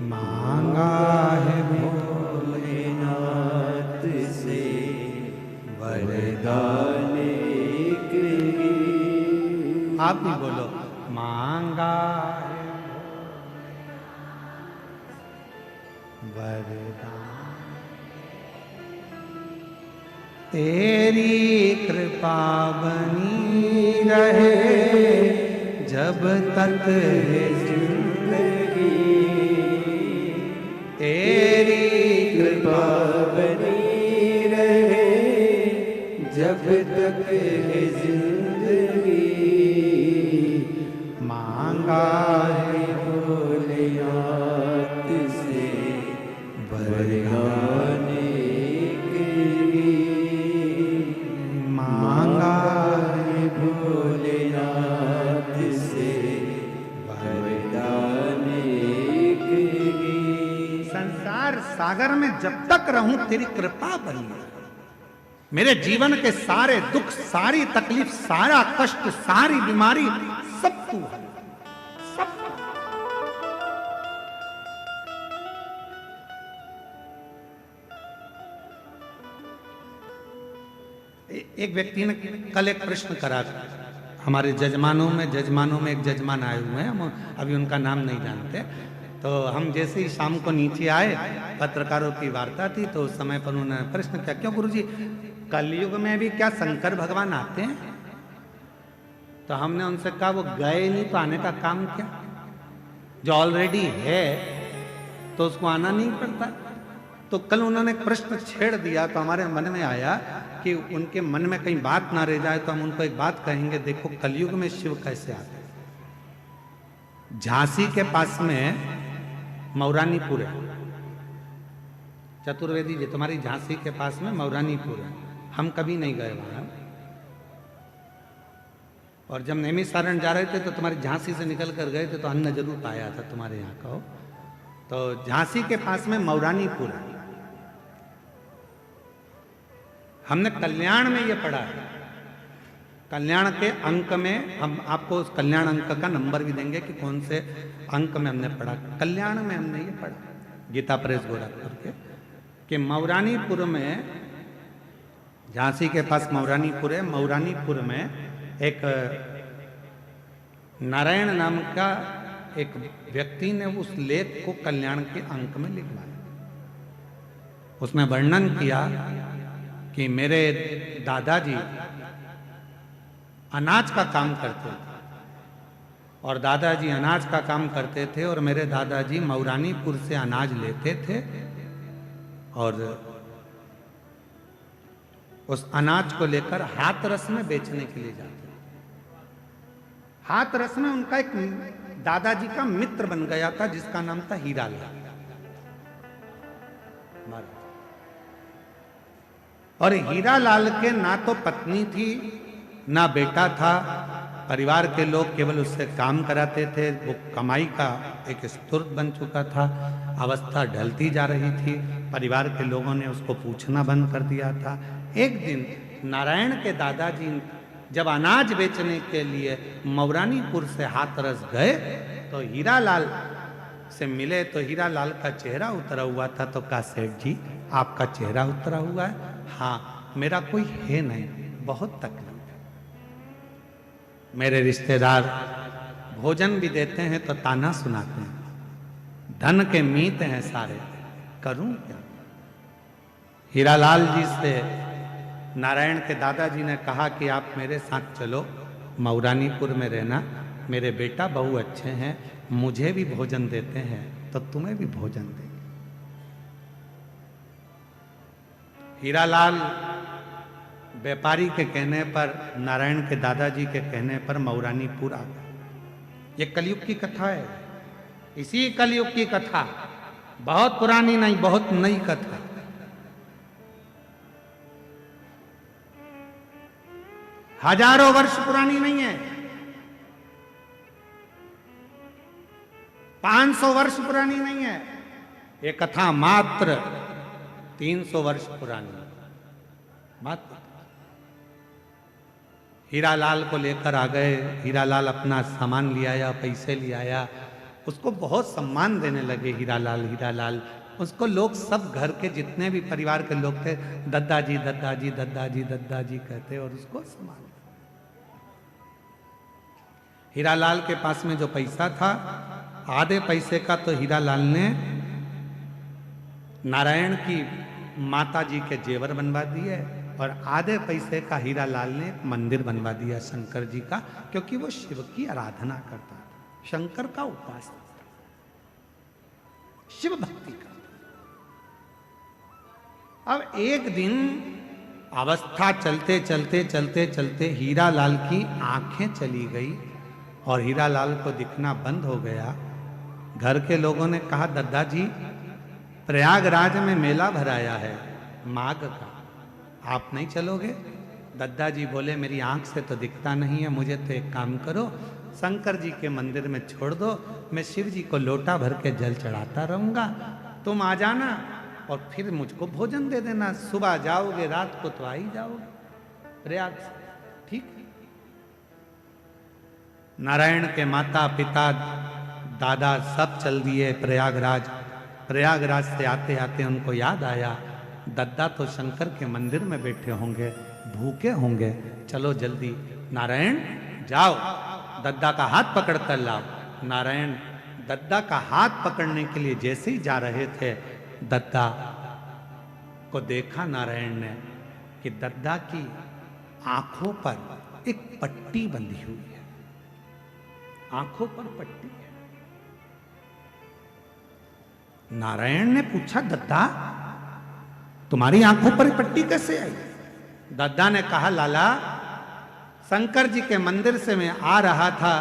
मांगा है वरदान। तेरी कृपा बनी रहे जब तक है जिंदगी, तेरी कृपा बनी रहे जब तक है जिंदगी। मांगा है भोलेनाथ से वरदान की, मांगा है भोलेनाथ से वरदान की। संसार सागर में जब तक रहूं तेरी कृपा बनी रहे। मेरे जीवन के सारे दुख, सारी तकलीफ, सारा कष्ट, सारी बीमारी सब तू है, सब। एक व्यक्ति ने कल एक प्रश्न करा, हमारे जजमानों में एक जजमान आए हुए हैं, हम अभी उनका नाम नहीं जानते। तो हम जैसे ही शाम को नीचे आए, पत्रकारों की वार्ता थी, तो उस समय पर उन्होंने प्रश्न किया, क्यों गुरुजी कलयुग में भी क्या शंकर भगवान आते हैं? तो हमने उनसे कहा वो गए नहीं तो आने का काम क्या? जो ऑलरेडी है तो उसको आना नहीं पड़ता। तो कल उन्होंने एक प्रश्न छेड़ दिया, तो हमारे मन में आया कि उनके मन में कहीं बात ना रह जाए, तो हम उनको एक बात कहेंगे, देखो कलयुग में शिव कैसे आते हैं। झांसी के पास में मौरानीपुर है, चतुर्वेदी जी तुम्हारी झांसी के पास में मौरानीपुर है। हम कभी नहीं गए वहां, और जब नेमी सारण जा रहे थे तो तुम्हारी झांसी से निकल कर गए थे, तो अन्न जरूर पाया था तुम्हारे यहाँ का हो। तो झांसी के पास में मौरानीपुर है। हमने कल्याण में ये पढ़ा है, कल्याण के अंक में हम आपको उस कल्याण अंक का नंबर भी देंगे कि कौन से अंक में हमने पढ़ा। कल्याण में हमने ये पढ़ा, गीता प्रेस गोरखपुर के, कि मौरानीपुर में, झांसी के पास मौरानीपुर है, मौरानीपुर में एक नारायण नाम का एक व्यक्ति ने उस लेख को कल्याण के अंक में लिखवाया। उसमें वर्णन किया कि मेरे दादाजी अनाज का काम करते थे, और दादाजी अनाज का काम करते थे, और मेरे दादाजी मौरानीपुर से अनाज लेते थे और उस अनाज को लेकर हाथरस में बेचने के लिए जाते। हाथरस में उनका एक दादाजी का मित्र बन गया था जिसका नाम था हीरालाल। और हीरालाल के ना तो पत्नी थी ना बेटा था, परिवार के लोग केवल उससे काम कराते थे। वो कमाई का एक स्रोत बन चुका था, अवस्था ढलती जा रही थी, परिवार के लोगों ने उसको पूछना बंद कर दिया था। एक दिन नारायण के दादाजी जब अनाज बेचने के लिए मौरानीपुर से हाथरस गए तो हीरालाल से मिले, तो हीरालाल का चेहरा उतरा हुआ था। तो कहा, सेठ जी आपका चेहरा उतरा हुआ है? हाँ, मेरा कोई है नहीं, बहुत तकलीफ है। मेरे रिश्तेदार भोजन भी देते हैं तो ताना सुनाते हैं, धन के मीत हैं सारे, करूं क्या? हीरालाल जी से नारायण के दादाजी ने कहा कि आप मेरे साथ चलो, मौरानीपुर में रहना, मेरे बेटा बहू अच्छे हैं, मुझे भी भोजन देते हैं तो तुम्हें भी भोजन देंगे। हीरालाल व्यापारी के कहने पर, नारायण के दादाजी के कहने पर मौरानीपुर आ गए। ये कलयुग की कथा है, इसी कलयुग की कथा, बहुत पुरानी नहीं, बहुत नई कथा। हजारों वर्ष पुरानी नहीं है, 500 वर्ष पुरानी नहीं है। ये कथा मात्र 300 वर्ष पुरानी मात्र। हीरालाल को लेकर आ गए, हीरालाल अपना सामान ले आया, पैसे ले आया, उसको बहुत सम्मान देने लगे। हीरालाल उसको लोग सब घर के जितने भी परिवार के लोग थे, दादाजी दादाजी दादाजी दादाजी कहते और उसको सम्मान। हीरालाल के पास में जो पैसा था, आधे पैसे का तो हीरालाल ने नारायण की माता जी के जेवर बनवा दिए और आधे पैसे का हीरा लाल ने एक मंदिर बनवा दिया शंकर जी का, क्योंकि वो शिव की आराधना करता था, शंकर का उपासक था, शिव भक्ति करता। अब एक दिन अवस्था चलते चलते चलते चलते हीरा लाल की आंखें चली गई और हीरा लाल को दिखना बंद हो गया। घर के लोगों ने कहा, दादाजी प्रयागराज में मेला भराया है माघ का, आप नहीं चलोगे? दादाजी बोले, मेरी आंख से तो दिखता नहीं है, मुझे तो एक काम करो, शंकर जी के मंदिर में छोड़ दो, मैं शिव जी को लोटा भर के जल चढ़ाता रहूंगा, तुम आ जाना और फिर मुझको भोजन दे देना, सुबह जाओगे रात को तो आ ही जाओगे प्रयाग से, ठीक? नारायण के माता पिता दादा सब चल दिए प्रयागराज। प्रयागराज से आते आते उनको याद आया, दद्दा तो शंकर के मंदिर में बैठे होंगे, भूखे होंगे, चलो जल्दी नारायण जाओ दद्दा का हाथ पकड़ कर लाओ। नारायण दद्दा का हाथ पकड़ने के लिए जैसे ही जा रहे थे, दद्दा को देखा नारायण ने कि दद्दा की आंखों पर एक पट्टी बंधी हुई है, आंखों पर पट्टी है। नारायण ने पूछा, दद्दा तुम्हारी आंखों पर पट्टी कैसे आई? दद्दा ने कहा, लाला शंकर जी के मंदिर से मैं आ रहा था,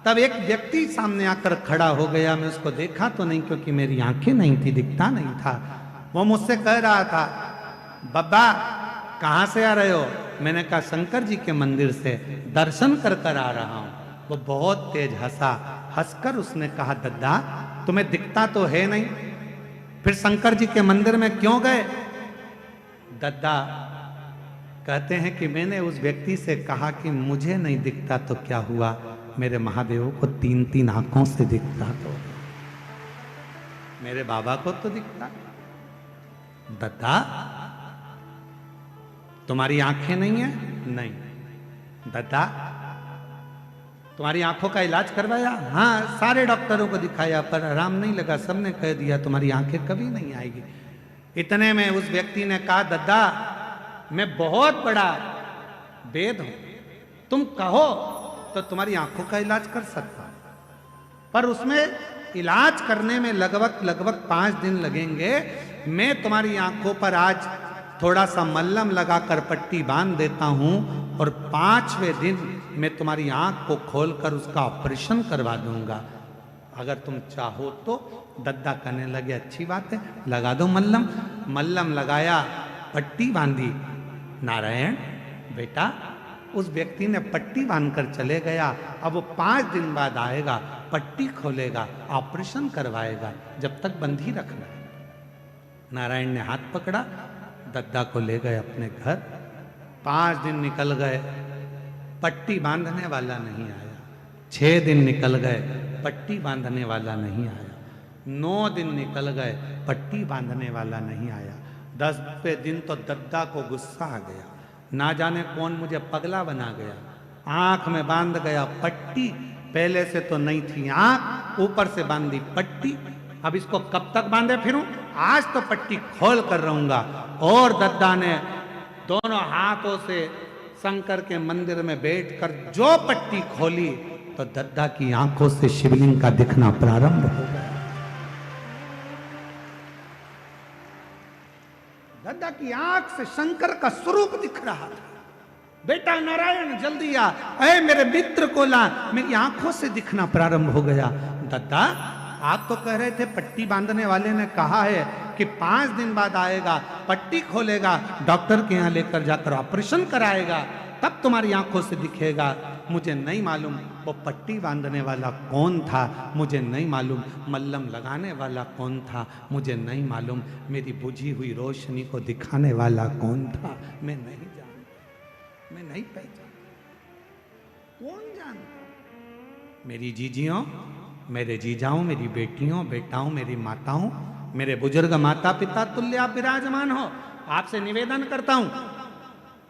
तब एक व्यक्ति सामने आकर खड़ा हो गया, मैं उसको देखा तो नहीं क्योंकि मेरी आंखें नहीं थी, दिखता नहीं था। वो मुझसे कह रहा था, बब्बा कहां से आ रहे हो? मैंने कहा, शंकर जी के मंदिर से दर्शन कर कर आ रहा हूं। वो बहुत तेज हंसा, हंसकर उसने कहा, दद्दा तुम्हें दिखता तो है नहीं, फिर शंकर जी के मंदिर में क्यों गए? दद्दा कहते हैं कि मैंने उस व्यक्ति से कहा कि मुझे नहीं दिखता तो क्या हुआ, मेरे महादेव को 3-3 आंखों से दिखता, तो मेरे बाबा को तो दिखता। दद्दा तुम्हारी आंखें नहीं है? नहीं। दद्दा तुम्हारी आंखों का इलाज करवाया? हाँ, सारे डॉक्टरों को दिखाया पर आराम नहीं लगा, सबने कह दिया तुम्हारी आंखें कभी नहीं आएगी। इतने में उस व्यक्ति ने कहा, दद्दा मैं बहुत बड़ा वेद हूं, तुम कहो तो तुम्हारी आंखों का इलाज कर सकता हूं, पर उसमें इलाज करने में लगभग 5 दिन लगेंगे। मैं तुम्हारी आंखों पर आज थोड़ा सा मल्लम लगाकर पट्टी बांध देता हूं और 5वें दिन मैं तुम्हारी आंख को खोलकर उसका ऑपरेशन करवा दूंगा, अगर तुम चाहो तो। दद्दा कहने लगे, अच्छी बात है, लगा दो मल्लम। मल्लम लगाया, पट्टी बांधी। नारायण बेटा उस व्यक्ति ने पट्टी बांधकर चले गया, अब वो 5 दिन बाद आएगा, पट्टी खोलेगा, ऑपरेशन करवाएगा, जब तक बंधी रखना। नारायण ने हाथ पकड़ा, दद्दा को ले गए अपने घर। 5 दिन निकल गए, पट्टी बांधने वाला नहीं आया। 6 दिन निकल गए, पट्टी बांधने वाला नहीं आया। 9 दिन निकल गए, पट्टी बांधने वाला नहीं आया। 10वें दिन तो दद्दा को गुस्सा आ गया, ना जाने कौन मुझे पगला बना गया, आंख में बांध गया पट्टी, पहले से तो नहीं थी आंख, ऊपर से बांधी पट्टी, अब इसको कब तक बांधे फिरूं? आज तो पट्टी खोल कर रहूंगा। और दद्दा ने दोनों हाथों से शंकर के मंदिर में बैठकर जो पट्टी खोली तो दद्दा की आंखों से शिवलिंग का दिखना प्रारंभ हो गया। दद्दा की आंख से शंकर का स्वरूप दिख रहा था। बेटा नारायण जल्दी आ, अरे मेरे मित्र को ला, मेरी आंखों से दिखना प्रारंभ हो गया। दद्दा आप तो कह रहे थे, पट्टी बांधने वाले ने कहा है कि 5 दिन बाद आएगा, पट्टी खोलेगा, डॉक्टर के यहाँ लेकर जाकर ऑपरेशन कराएगा, तब तुम्हारी आंखों से दिखेगा। मुझे नहीं मालूम वो पट्टी बांधने वाला कौन था, मुझे नहीं मालूम मल्लम लगाने वाला कौन था, मुझे नहीं मालूम मेरी बुझी हुई रोशनी को दिखाने वाला कौन था, मैं नहीं जानता, मैं नहीं पहचानता। कौन जानता? मेरी जीजियों, मेरे जीजाओं, मेरी बेटियों, बेटाओं, मेरी माताओं, मेरे बुजुर्ग माता पिता तुल्य आप विराजमान हो। आपसे निवेदन करता हूं,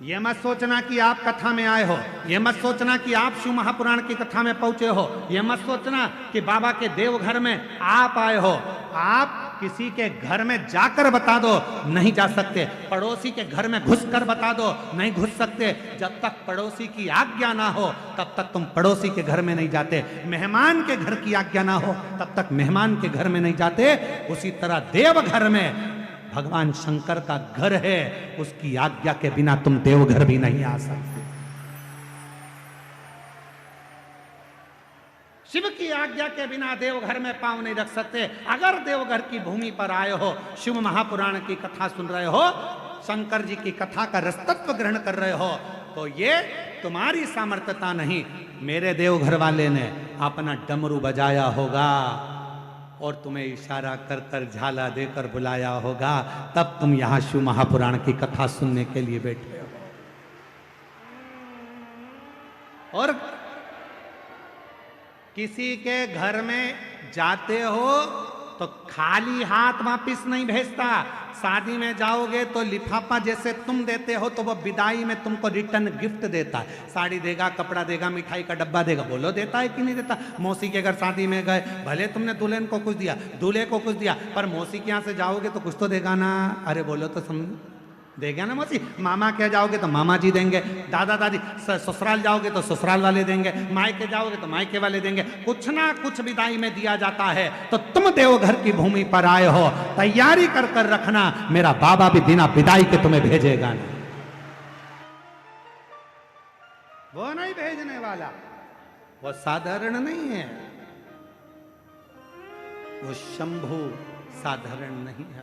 यह मत सोचना कि आप कथा में आए हो, यह मत सोचना कि आप शिव महापुराण की कथा में पहुंचे हो, यह मत सोचना कि बाबा के देवघर में आप आए हो। आप किसी के घर में जाकर बता दो, नहीं जा सकते। पड़ोसी के घर में घुसकर बता दो, नहीं घुस सकते। जब तक पड़ोसी की आज्ञा ना हो तब तक तुम पड़ोसी के घर में नहीं जाते। मेहमान के घर की आज्ञा ना हो तब तक मेहमान के घर में नहीं जाते। उसी तरह देवघर में भगवान शंकर का घर है, उसकी आज्ञा के बिना तुम देवघर भी नहीं आ सकते। शिव की आज्ञा के बिना देवघर में पांव नहीं रख सकते। अगर देवघर की भूमि पर आए हो, शिव महापुराण की कथा सुन रहे हो, शंकर जी की कथा का रसतत्व ग्रहण कर रहे हो, तो ये तुम्हारी सामर्थ्यता नहीं, मेरे देवघर वाले ने अपना डमरू बजाया होगा और तुम्हें इशारा कर कर झाला देकर बुलाया होगा, तब तुम यहां शिव महापुराण की कथा सुनने के लिए बैठे हो। और किसी के घर में जाते हो तो खाली हाथ वापिस नहीं भेजता। शादी में जाओगे तो लिफाफा जैसे तुम देते हो तो वो विदाई में तुमको रिटर्न गिफ्ट देता है। साड़ी देगा, कपड़ा देगा, मिठाई का डब्बा देगा। बोलो देता है कि नहीं देता? मौसी के घर शादी में गए, भले तुमने दुल्हन को कुछ दिया, दूल्हे को कुछ दिया, पर मौसी के यहाँ से जाओगे तो कुछ तो देगा ना। अरे बोलो तो समझ देगा ना मौसी। मामा के जाओगे तो मामा जी देंगे, दादा दादी। ससुराल जाओगे तो ससुराल वाले देंगे, मायके जाओगे तो मायके वाले देंगे। कुछ ना कुछ विदाई में दिया जाता है। तो तुम देवघर की भूमि पर आए हो, तैयारी कर कर रखना, मेरा बाबा भी बिना विदाई के तुम्हें भेजेगा ना। वो नहीं भेजने वाला, वो साधारण नहीं है, वो शंभु साधारण नहीं है,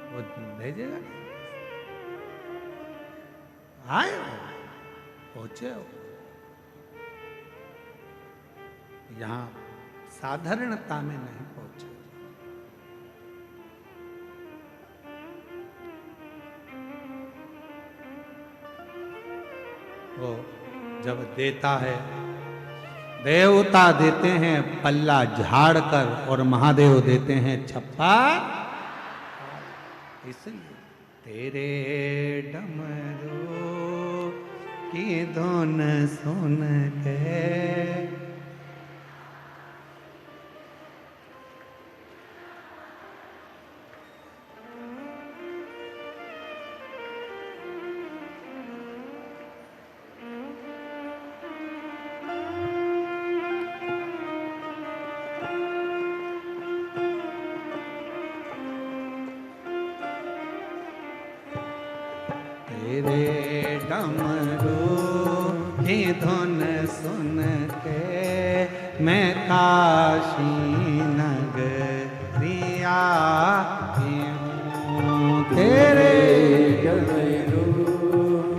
वो भेजेगा। आए हो, पहुंचे हो, यहां साधारणता में नहीं पहुंचे। वो जब देता है, देवता देते हैं पल्ला झाड़ कर और महादेव देते हैं छप्पा। इसलिए तेरे डमरू की धुन सुन के तेरे डमरू की धुन सुन के मैं काशी नगरिया हूँ। तेरे डमरू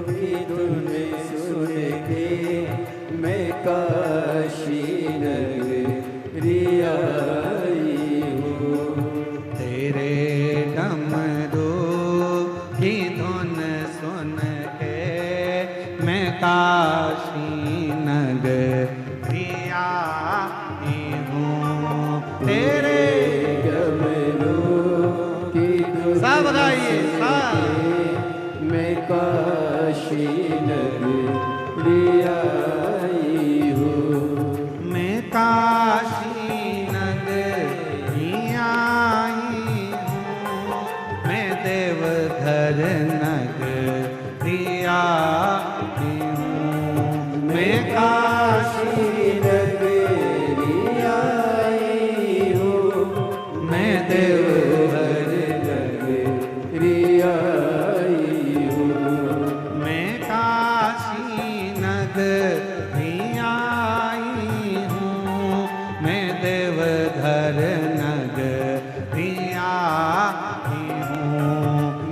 की धुन सुन के मैं काशी नगरिया हूँ। तेरे डमरू की धुन सुन के मैं काशी नगरिया हूँ। तेरे डमरू की धुन सब गाइए, मैं काशी नगरिया हूँ। मैं काशी नगरिया हूँ। मैं देवघर नगरिया हूँ। मैं काशी नगरिया हूँ। मैं देवघर नगरिया हूँ। मैं काशी नगरिया हूँ। मैं देवघर नगरिया हूँ।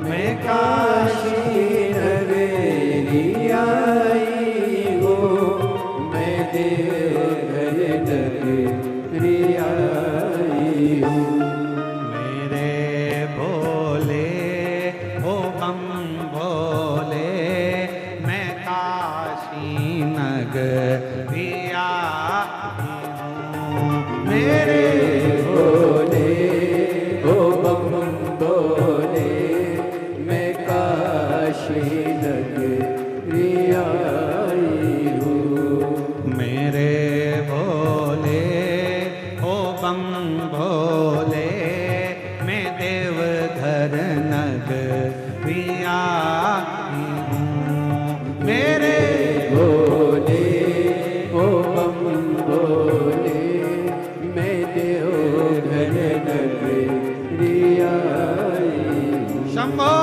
मैं काशी नगरिया हूँ। मैं देवघर नगरिया हूँ। मेरे भोले ओ बम भोले, मैं काशी नगरिया हूँ। मेरे भोले ओ बम भोले, मैं काशी नगरिया हूँ। मेरे भोले ओ बम भोले, मैं देवघर नगरिया हूँ। मेरे भोले ओ बम भोले, मैं देवघर नगरिया हूँ। शंभो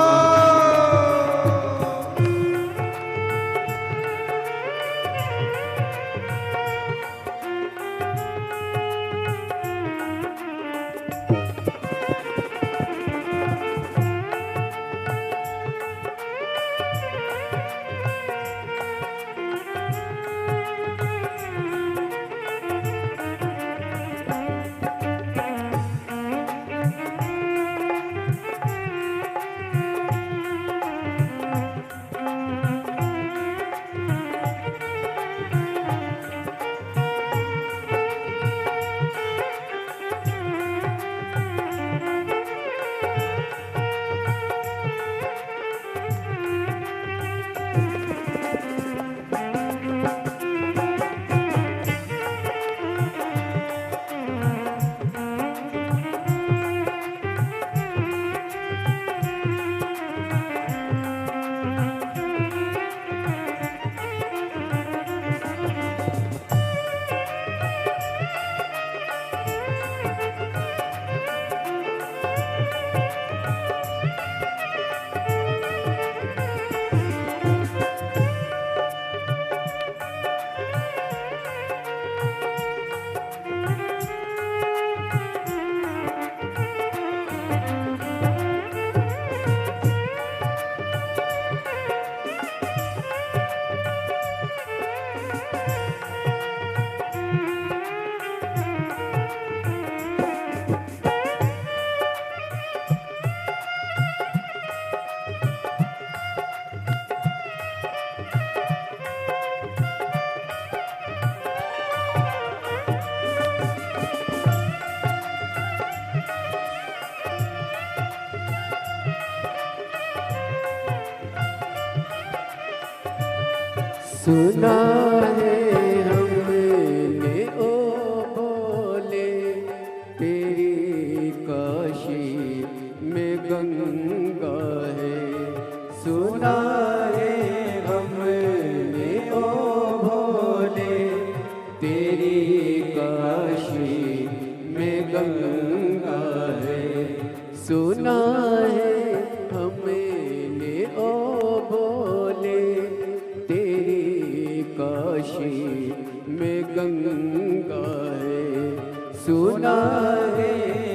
सुना है हमने ओ भोले, तेरी काशी में गंगा है। सुना है हमने ओ भोले, तेरी काशी में गंगा है। सुना है हमने ओ भोले, तेरी काशी में गंगा है। सुना है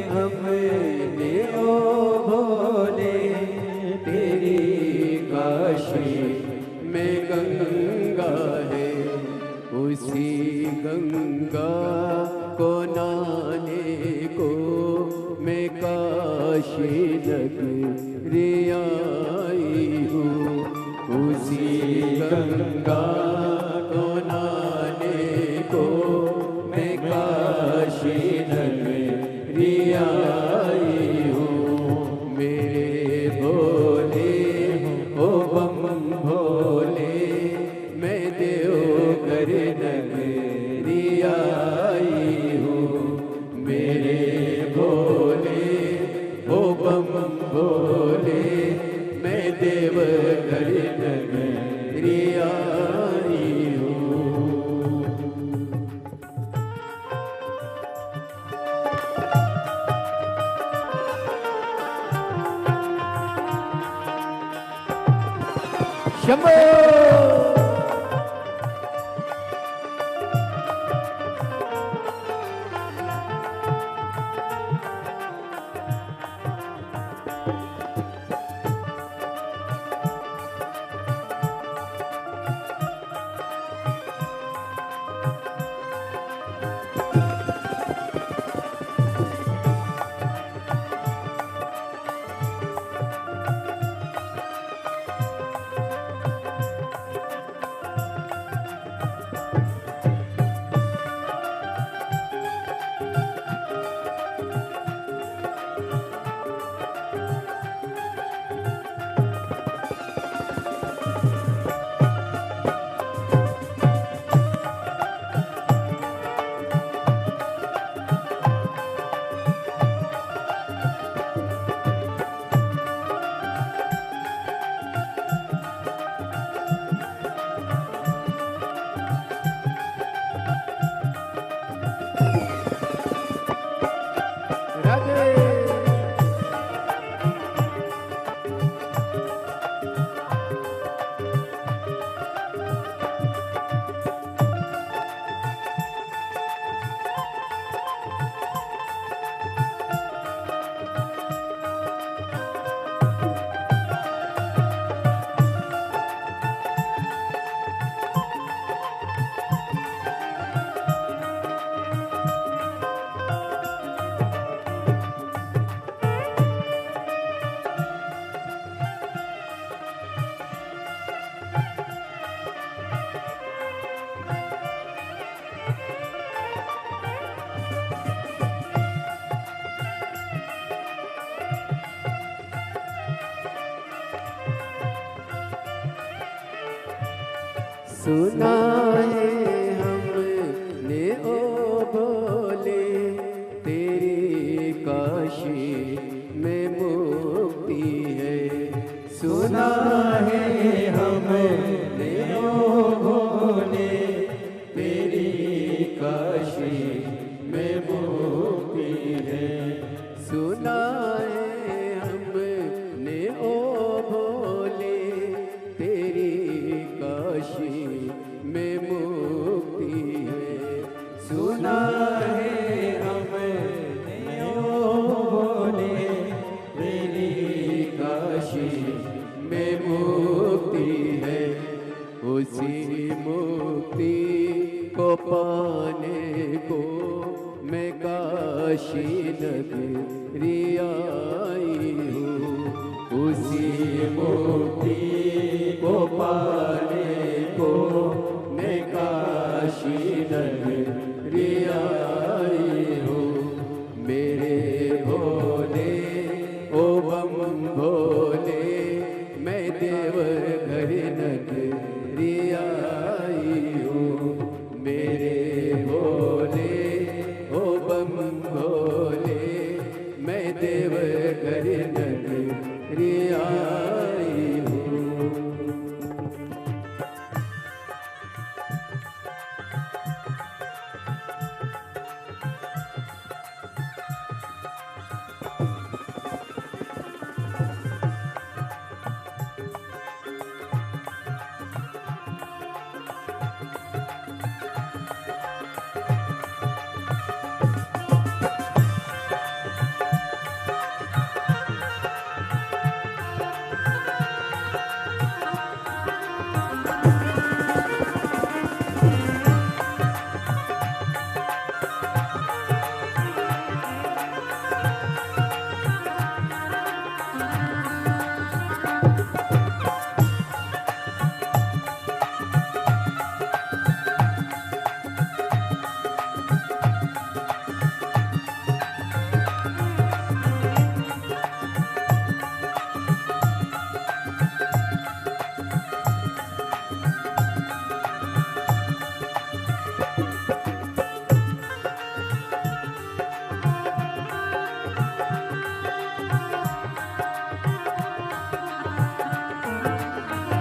हमने ओ भोले, तेरी काशी में गंगा है। उसी गंगा को नहाने को मैं काशी नगरी आई हूँ। उसी गंगा को नहाने को मैं काशी नगरी आई हूँ। मेरे भोले ओ बम भोले, मैं देवघर नगरी आई हूँ। मेरे भोले ओ बम भोले, मैं देवघर नगरी आई हूँ। शंभो सुना है हमने ओ भोले तेरी काशी में मुक्ति है। सुना है हमने ओ भोले तेरी काशी में मुक्ति है। सुना है हमने ओ भोले तेरी काशी में मुक्ति है। सुना है हमने ओ भोले तेरी काशी में मुक्ति है। उसी मुक्ति को पाने को मैं काशी नगरी आई हूँ। उसी मुक्ति को पाने को मैं काशी नगरी आई हूँ। मेरे भोले ओ बम भोले मैं देवघर नगरी आई हूँ। मेरे भोले ओ बम भोले मैं देवघर नगरी आई हूँ।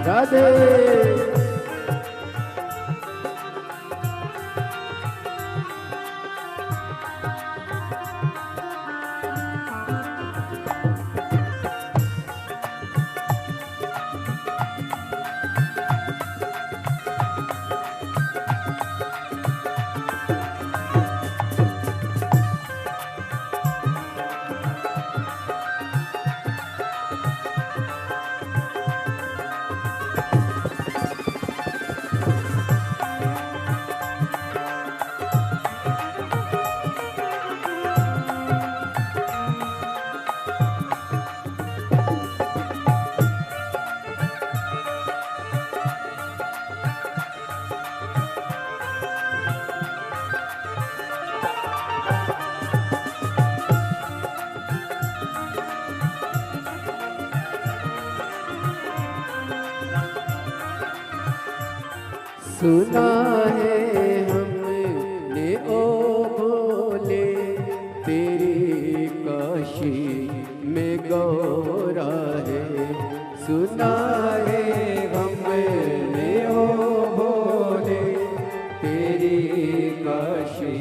राधे सुना है हमने ओ भोले तेरी काशी में गौरा है। सुना है हमने ओ भोले तेरी काशी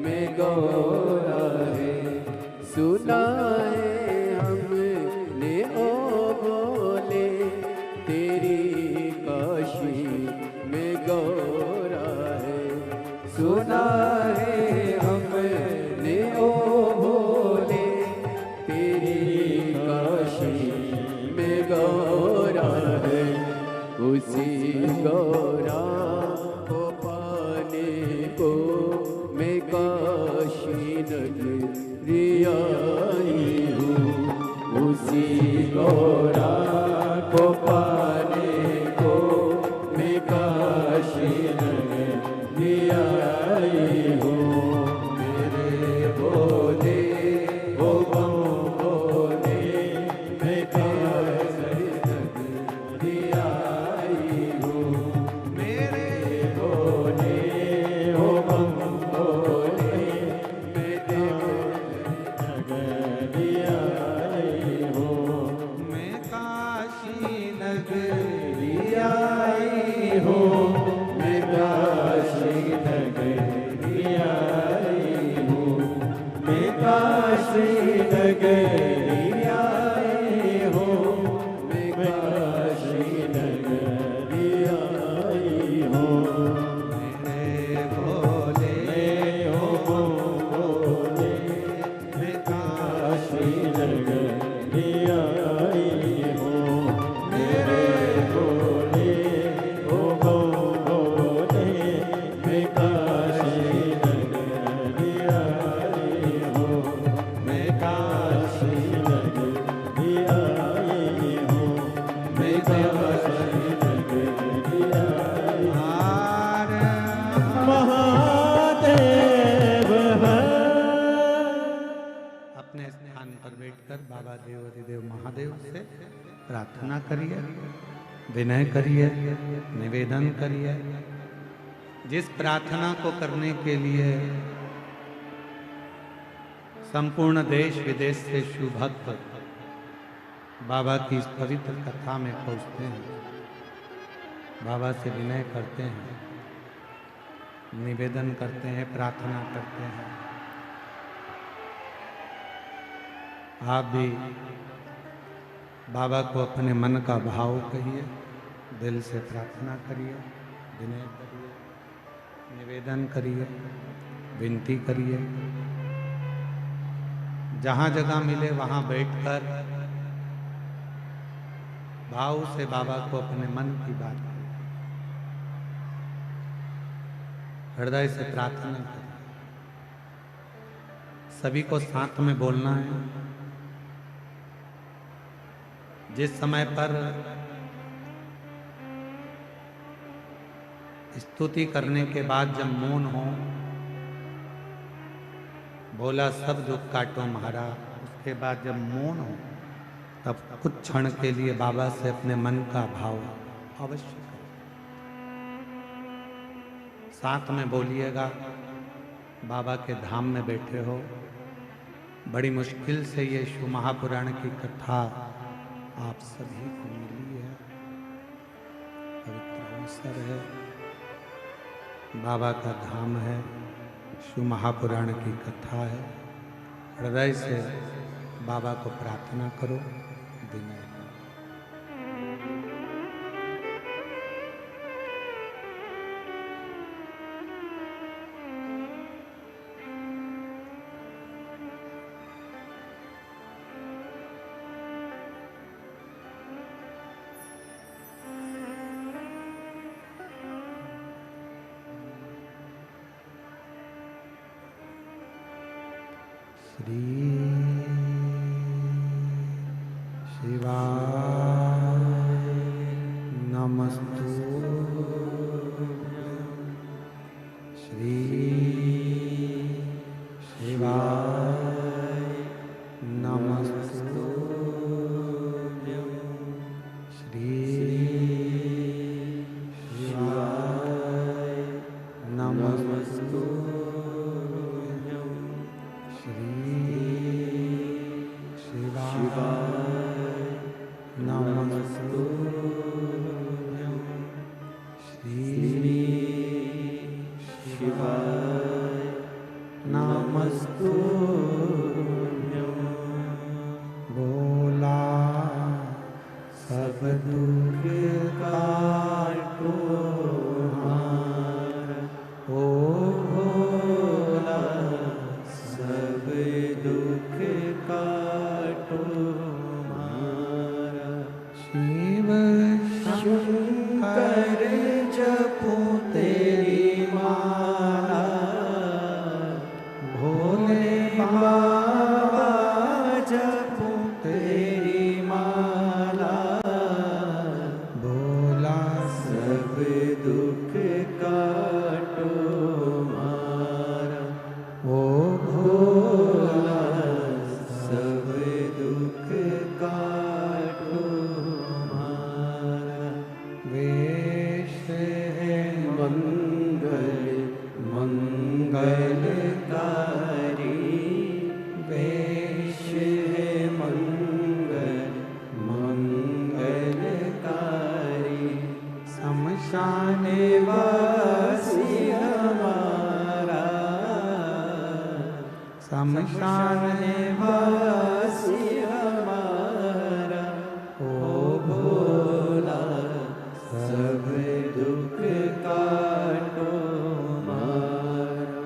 में गौरा है। सुना है हमने ओ भोले तेरी काशी में गौरा है। सुना है हमने ओ भोले तेरी काशी में गौरा है। उसी गौरा को पाने को मैं काशी नगरी आई हूँ। उसी गौरा को पाने को मैं काशी नगरी आई हूँ। मेरे भोले ओ बम भोले मैं काशी नगरी आई हूँ। मेरे काशी नगरी आए हो, मैं काशी नगरी आई हो। मेरे भोले हो भोले, मैं काशी नगरी आई हो। मेरे भोले हो भोले, मैं काशी नगरी आई हो। मैं काशी नगरी आई हो। मैं काशी नगरी आई हो। महादेव है। अपने स्थान पर बैठकर बाबा देव अधिदेव महादेव से प्रार्थना करिए, विनय करिए, निवेदन करिए। जिस प्रार्थना को करने के लिए संपूर्ण देश विदेश से शिव भक्त बाबा की इस पवित्र कथा में पहुंचते हैं, बाबा से विनय करते हैं, निवेदन करते हैं, प्रार्थना करते हैं। आप भी बाबा को अपने मन का भाव कहिए, दिल से प्रार्थना करिए, विनय करिए, निवेदन करिए, विनती करिए। जहाँ जगह मिले वहाँ बैठकर भाव से बाबा को अपने मन की बात करिए, हृदय से प्रार्थना करिए। सभी को साथ में बोलना है। जिस समय पर स्तुति करने के बाद जब मौन हो, बोला सब दुख काटो महारा, उसके बाद जब मौन हो तब कुछ क्षण के लिए बाबा से अपने मन का भाव अवश्य करें। साथ में बोलिएगा। बाबा के धाम में बैठे हो, बड़ी मुश्किल से ये शिव महापुराण की कथा आप सभी को मिली है। पवित्र अवसर है, बाबा का धाम है, शिव महापुराण की कथा है। हृदय से बाबा को प्रार्थना करो, विनय करो। श्री शिवाय नमस्तु। श्री शिवाय नमस्तु। श्री शिवाय नमस्तु। श्री शिवाय नमस्तु। श्री शिवाय नमस्तु। बोला सब दुख काटो हार, ओ भोला सब दुख काटो मारा। शिव शंकर जपूं तेरी माला, भोले बाबा जपूं तेरी माला। भोला शमशान वासी हमारा ओ भोला, सब दुख काटो मारा।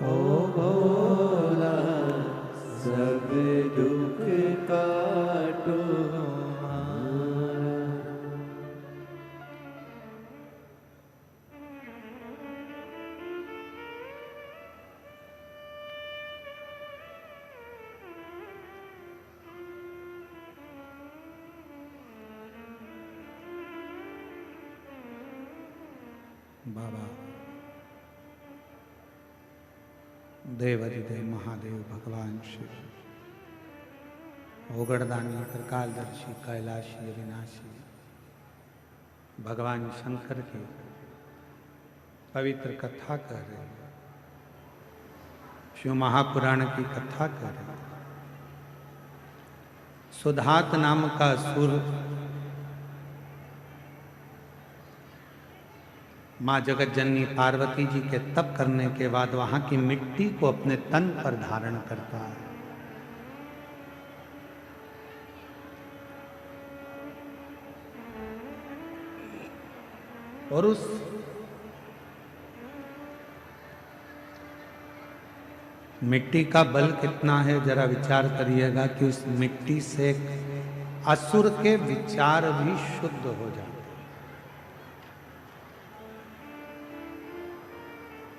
ओ भोला, सब दुख काटो मारा। बाबा देवाधिदेव महादेव भगवान शिव, ओगड़दानी त्रिकालदर्शी कैलाशी अविनाशी भगवान शंकर की पवित्र कथा कर रहे हैं, शिव महापुराण की कथा कर रहे हैं। सुधात नाम का असुर माँ जगत जननी पार्वती जी के तप करने के बाद वहां की मिट्टी को अपने तन पर धारण करता है। और उस मिट्टी का बल कितना है जरा विचार करिएगा कि उस मिट्टी से असुर के विचार भी शुद्ध हो जाते,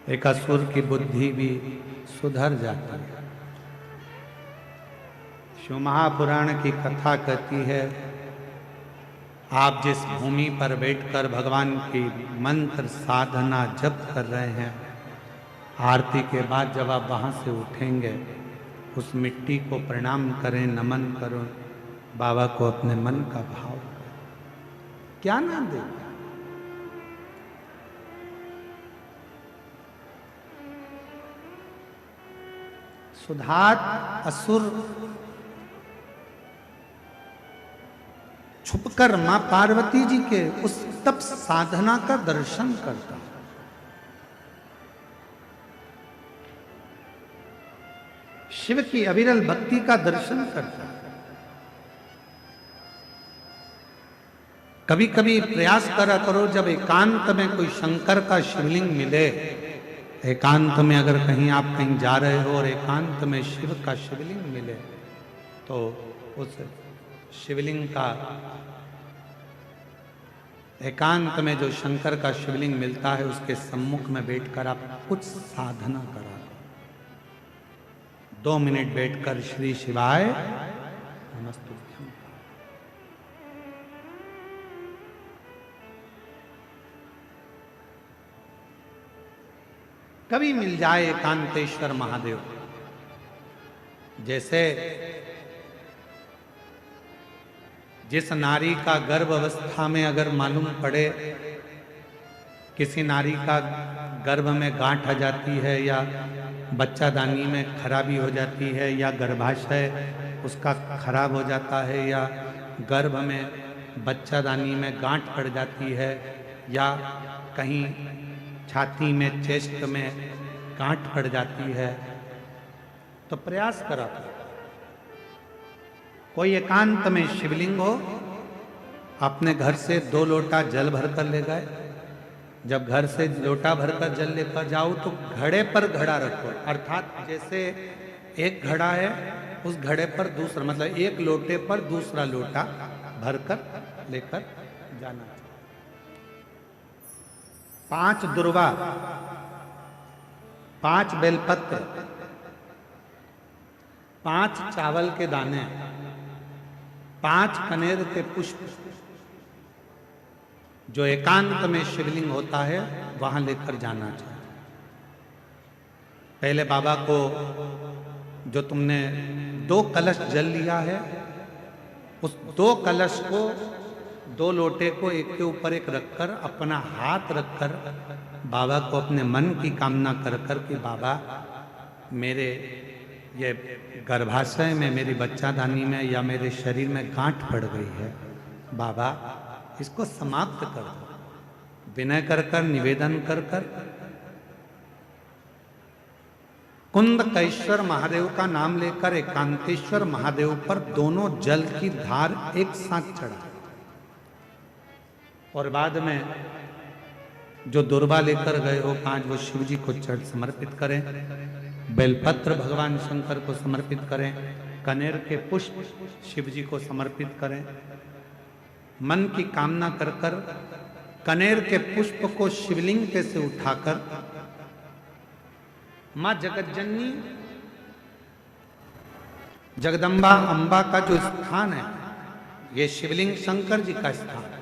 एक असुर की बुद्धि भी सुधर जाती है। शिव महापुराण की कथा कहती है, आप जिस भूमि पर बैठकर भगवान की मंत्र साधना जप कर रहे हैं, आरती के बाद जब आप वहां से उठेंगे, उस मिट्टी को प्रणाम करें, नमन करो, बाबा को अपने मन का भाव करें। क्या ना दे, सुधात असुर छुपकर मां पार्वती जी के उस तप साधना का दर्शन करता, शिव की अविरल भक्ति का दर्शन करता। कभी कभी प्रयास करा करो, जब एकांत में कोई शंकर का शिवलिंग मिले, एकांत में अगर कहीं आप कहीं जा रहे हो और एकांत में शिव का शिवलिंग मिले, तो उस शिवलिंग का, एकांत में जो शंकर का शिवलिंग मिलता है, उसके सम्मुख में बैठकर आप कुछ साधना करा, 2 मिनट बैठकर श्री शिवाय नमस्तुभ्यम। कभी मिल जाए एकांतेश्वर महादेव, जैसे जिस नारी का गर्भ अवस्था में अगर मालूम पड़े, किसी नारी का गर्भ में गांठ आ जाती है, या बच्चादानी में खराबी हो जाती है, या गर्भाशय उसका खराब हो जाता है, या गर्भ में बच्चादानी में गांठ पड़ जाती है, या कहीं छाती में, चेस्ट में गांठ पड़ जाती है, तो प्रयास करा, कोई एकांत में शिवलिंग हो, अपने घर से 2 लोटा जल भरकर ले गए। जब घर से लोटा भरकर जल लेकर जाओ तो घड़े पर घड़ा रखो, अर्थात जैसे एक घड़ा है, उस घड़े पर दूसरा, मतलब एक लोटे पर दूसरा लोटा भरकर लेकर जाना। 5 दुर्वा, 5 बेलपत्र, 5 चावल के दाने, 5 कनेर के पुष्प, जो एकांत में शिवलिंग होता है वहां लेकर जाना चाहिए। पहले बाबा को, जो तुमने 2 कलश जल लिया है, उस 2 कलश को, 2 लोटे को एक के ऊपर एक रखकर, अपना हाथ रखकर बाबा को अपने मन की कामना कर कर कि बाबा, मेरे ये गर्भाशय में, मेरी बच्चादानी में या मेरे शरीर में गांठ पड़ गई है, बाबा इसको समाप्त कर दो। विनय कर कर, निवेदन कर कर कुंदकेश्वर महादेव का नाम लेकर एकांतेश्वर महादेव पर दोनों जल की धार एक साथ चढ़ा और बाद में जो दुर्बा लेकर गए हो 5 वो शिव जी को चढ़ समर्पित करें, बेलपत्र भगवान शंकर को समर्पित करें, कनेर के पुष्प शिव जी को समर्पित करें। मन की कामना कर कर कनेर के पुष्प को शिवलिंग पे से उठाकर मां जगतजननी जगदम्बा अंबा का जो स्थान है, ये शिवलिंग शंकर जी का स्थान है।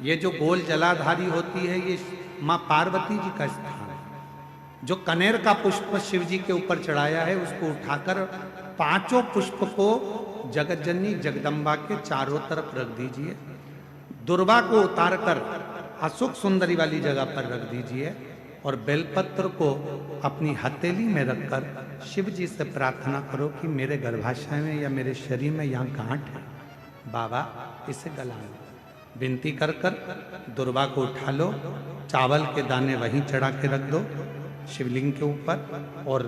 ये जो गोल जलाधारी होती है ये मां पार्वती जी का स्थान है। जो कनेर का पुष्प शिव जी के ऊपर चढ़ाया है उसको उठाकर 5 पुष्प को जगतजननी जगदम्बा के चारों तरफ रख दीजिए। दुर्वा को उतारकर अशोक सुंदरी वाली जगह पर रख दीजिए और बेलपत्र को अपनी हथेली में रखकर शिव जी से प्रार्थना करो कि मेरे गर्भाशय में या मेरे शरीर में यहाँ गांठ है, बाबा इसे गला लो। विनती कर कर दुर्वा को उठा लो, चावल के दाने वहीं चढ़ा के रख दो शिवलिंग के ऊपर और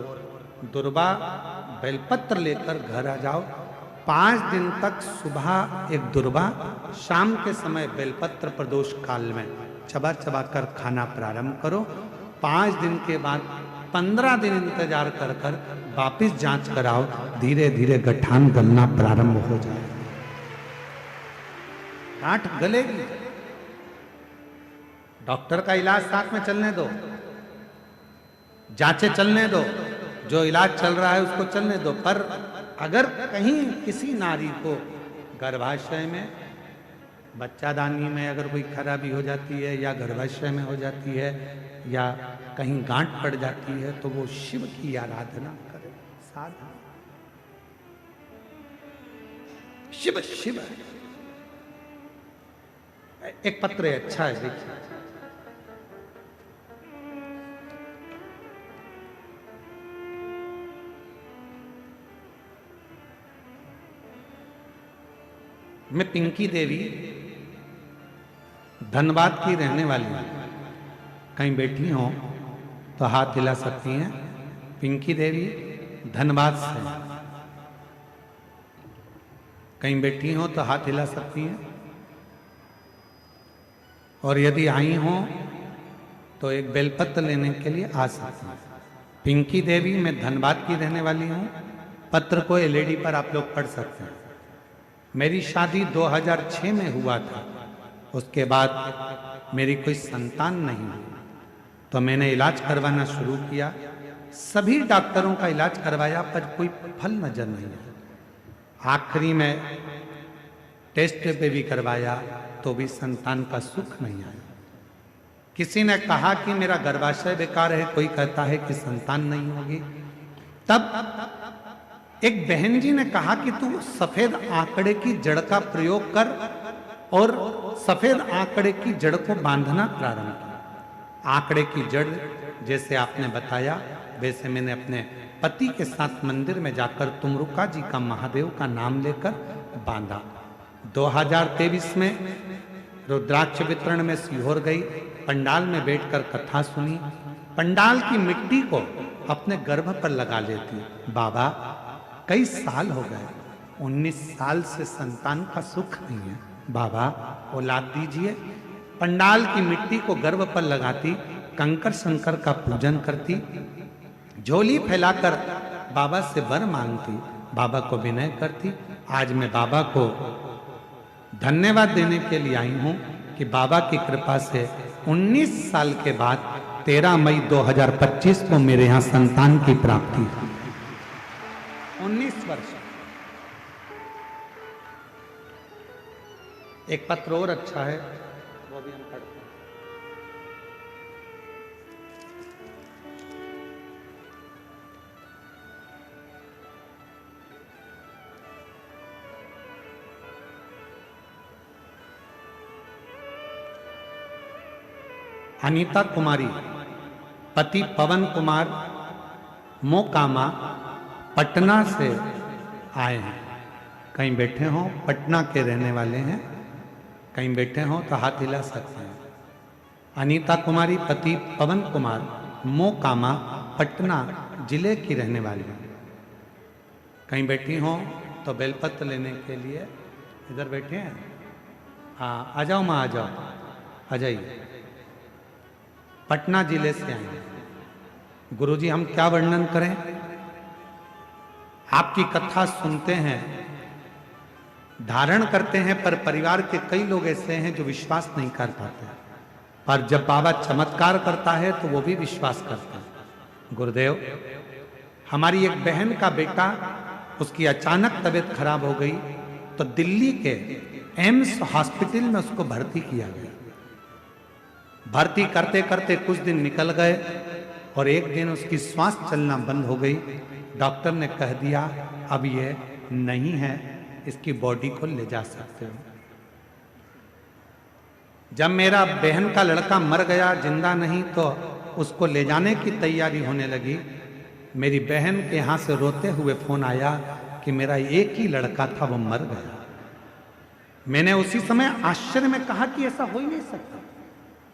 दुर्वा बेलपत्र लेकर घर आ जाओ। 5 दिन तक सुबह एक दुर्वा, शाम के समय बेलपत्र प्रदोष काल में चबा चबा कर खाना प्रारंभ करो। 5 दिन के बाद 15 दिन इंतजार कर कर वापिस जांच कराओ, धीरे धीरे गठान गलना प्रारंभ हो जाए। गांठ गलेगी, डॉक्टर का इलाज साथ में चलने दो, जांचें चलने दो, जो इलाज चल रहा है उसको चलने दो। पर अगर कहीं किसी नारी को गर्भाशय में, बच्चादानी में अगर कोई खराबी हो जाती है या गर्भाशय में हो जाती है या कहीं गांठ पड़ जाती है तो वो शिव की आराधना करे। साधना शिव शिव। एक पत्र है, अच्छा है, देखिए। मैं पिंकी देवी धनबाद की रहने वाली हूं। कहीं बैठी हो तो हाथ हिला सकती हैं। पिंकी देवी धनबाद से। कहीं बैठी हो तो हाथ हिला सकती हैं। और यदि आई हो तो एक बेलपत्र लेने के लिए आ सकती हैं। पिंकी देवी मैं धनबाद की रहने वाली हूं। पत्र को एलईडी पर आप लोग पढ़ सकते हैं। मेरी शादी 2006 में हुआ था। उसके बाद मेरी कोई संतान नहीं हुई तो मैंने इलाज करवाना शुरू किया। सभी डॉक्टरों का इलाज करवाया पर कोई फल नजर नहीं आया। आखिरी में टेस्ट पे भी करवाया तो भी संतान का सुख नहीं आया। किसी ने कहा कि मेरा गर्भाशय बेकार है, कोई कहता है कि संतान नहीं होगी। तब एक बहन जी ने कहा कि तू सफेद आंकड़े की जड़ का प्रयोग कर और सफेद आंकड़े की जड़ को बांधना प्रारंभ किया। आंकड़े की जड़ जैसे आपने बताया वैसे मैंने अपने पति के साथ मंदिर में जाकर तुमरुका जी का, महादेव का नाम लेकर बांधा। 2023 में रुद्राक्ष वितरण में सीहोर गई, पंडाल में बैठकर कथा सुनी। पंडाल की मिट्टी को अपने गर्भ पर लगा लेती। बाबा कई साल हो गए, 19 साल से संतान का सुख नहीं है, बाबा औलाद दीजिए। पंडाल की मिट्टी को गर्भ पर लगाती, कंकर शंकर का पूजन करती, झोली फैलाकर बाबा से वर मांगती, बाबा को विनय करती। आज मैं बाबा को धन्यवाद देने के लिए आई हूं कि बाबा की कृपा से 19 साल के बाद 13 मई 2025 को मेरे यहाँ संतान की प्राप्ति हुई। 19 वर्ष। एक पत्र और अच्छा है, वो भी हम पढ़ते हैं। अनीता कुमारी, पति पवन कुमार, मोकामा, पटना से आए हैं। कहीं बैठे हो, पटना के रहने वाले हैं। कहीं बैठे हो तो हाथ हिला सकते हैं। अनीता कुमारी, पति पवन कुमार, मोकामा, पटना जिले की रहने वाली हूँ। कहीं बैठी हो तो बेलपत्र लेने के लिए इधर बैठे हैं। हाँ, आ जाओ माँ, आ जाओ, आ जाइए। पटना जिले से आए हैं। गुरुजी हम क्या वर्णन करें, आपकी कथा सुनते हैं, धारण करते हैं, पर परिवार के कई लोग ऐसे हैं जो विश्वास नहीं कर पाते, पर जब बाबा चमत्कार करता है तो वो भी विश्वास करते हैं। गुरुदेव, हमारी एक बहन का बेटा, उसकी अचानक तबीयत खराब हो गई तो दिल्ली के एम्स हॉस्पिटल में उसको भर्ती किया गया। भर्ती करते करते कुछ दिन निकल गए और एक दिन उसकी श्वास चलना बंद हो गई। डॉक्टर ने कह दिया अब ये नहीं है, इसकी बॉडी को ले जा सकते हो। जब मेरा बहन का लड़का मर गया, जिंदा नहीं, तो उसको ले जाने की तैयारी होने लगी। मेरी बहन के यहाँ से रोते हुए फोन आया कि मेरा एक ही लड़का था, वो मर गया। मैंने उसी समय आश्चर्य में कहा कि ऐसा हो ही नहीं सकता।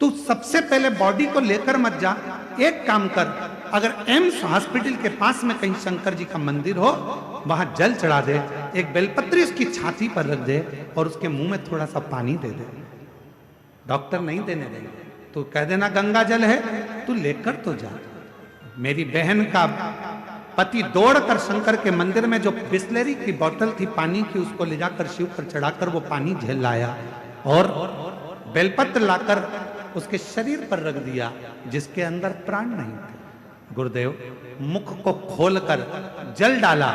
तू सबसे पहले बॉडी को लेकर मत जा, एक काम कर, अगर एम्स हॉस्पिटल के पास में कहीं शंकर जी का मंदिर हो, वहां जल चढ़ा दे, एक बेलपत्री उसकी छाती पर रख दे और उसके मुंह में थोड़ा सा पानी दे दे। डॉक्टर नहीं देने देंगे, तू कह देना गंगा जल है, तू लेकर तो जा। मेरी बहन का पति दौड़कर शंकर के मंदिर में जो बिस्लेरी की बोतल थी पानी की, उसको ले जाकर शिव पर चढ़ाकर वो पानी झेल लाया और बेलपत्र लाकर उसके शरीर पर रख दिया, जिसके अंदर प्राण नहीं थे। गुरुदेव, मुख को खोलकर जल डाला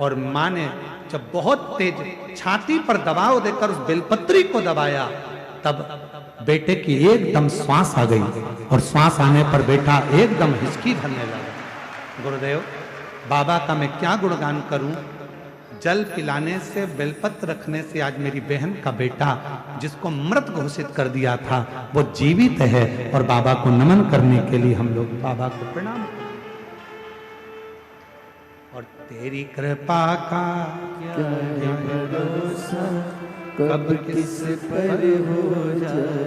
और मां ने जब बहुत तेज छाती पर दबाव देकर उस बेलपत्री को दबाया, तब बेटे की एकदम श्वास आ गई और श्वास आने पर बेटा एकदम हिचकी भरने लगा। गुरुदेव, बाबा का मैं क्या गुणगान करूं, जल पिलाने से, बेलपत्र रखने से आज मेरी बहन का बेटा, जिसको मृत घोषित कर दिया था, वो जीवित है। और बाबा को नमन करने के लिए हम लोग बाबा को प्रणाम करते। और तेरी कृपा का क्या है भरोसा, कब किस पर हो जाए,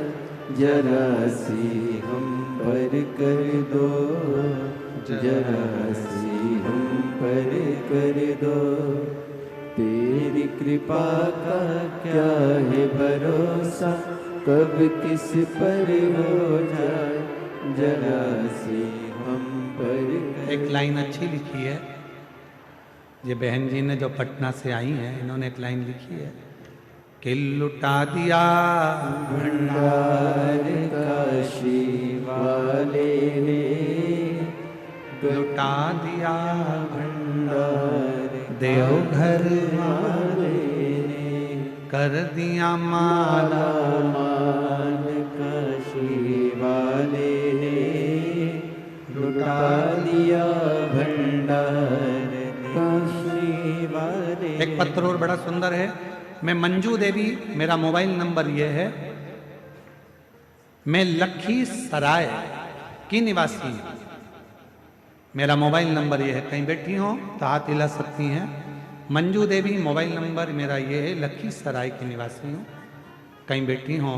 जरा सी हम पर कर दो, जरा सी हम पर कर दो। तेरी कृपा का क्या है भरोसा, कब किस पर हो जाए, जरा सी हम पर। एक लाइन अच्छी लिखी है, ये बहन जी ने जो पटना से आई हैं, इन्होंने एक लाइन लिखी है कि लुटा दिया भंडार काशी वाले ने, लुटा दिया भंडार देवघर वाले ने, कर दिया माला मान काशी वाले ने, लुटा दिया भंडार काशी वाले। एक पत्र और बड़ा सुंदर है। मैं मंजू देवी, मेरा मोबाइल नंबर ये है, मैं लखीसराय की निवासी हूँ। मेरा मोबाइल नंबर ये है, कहीं बैठी हो तो हाथ हिला सकती हैं। मंजू देवी मोबाइल नंबर मेरा ये है, लखीसराय की निवासी हूँ। कहीं बैठी हो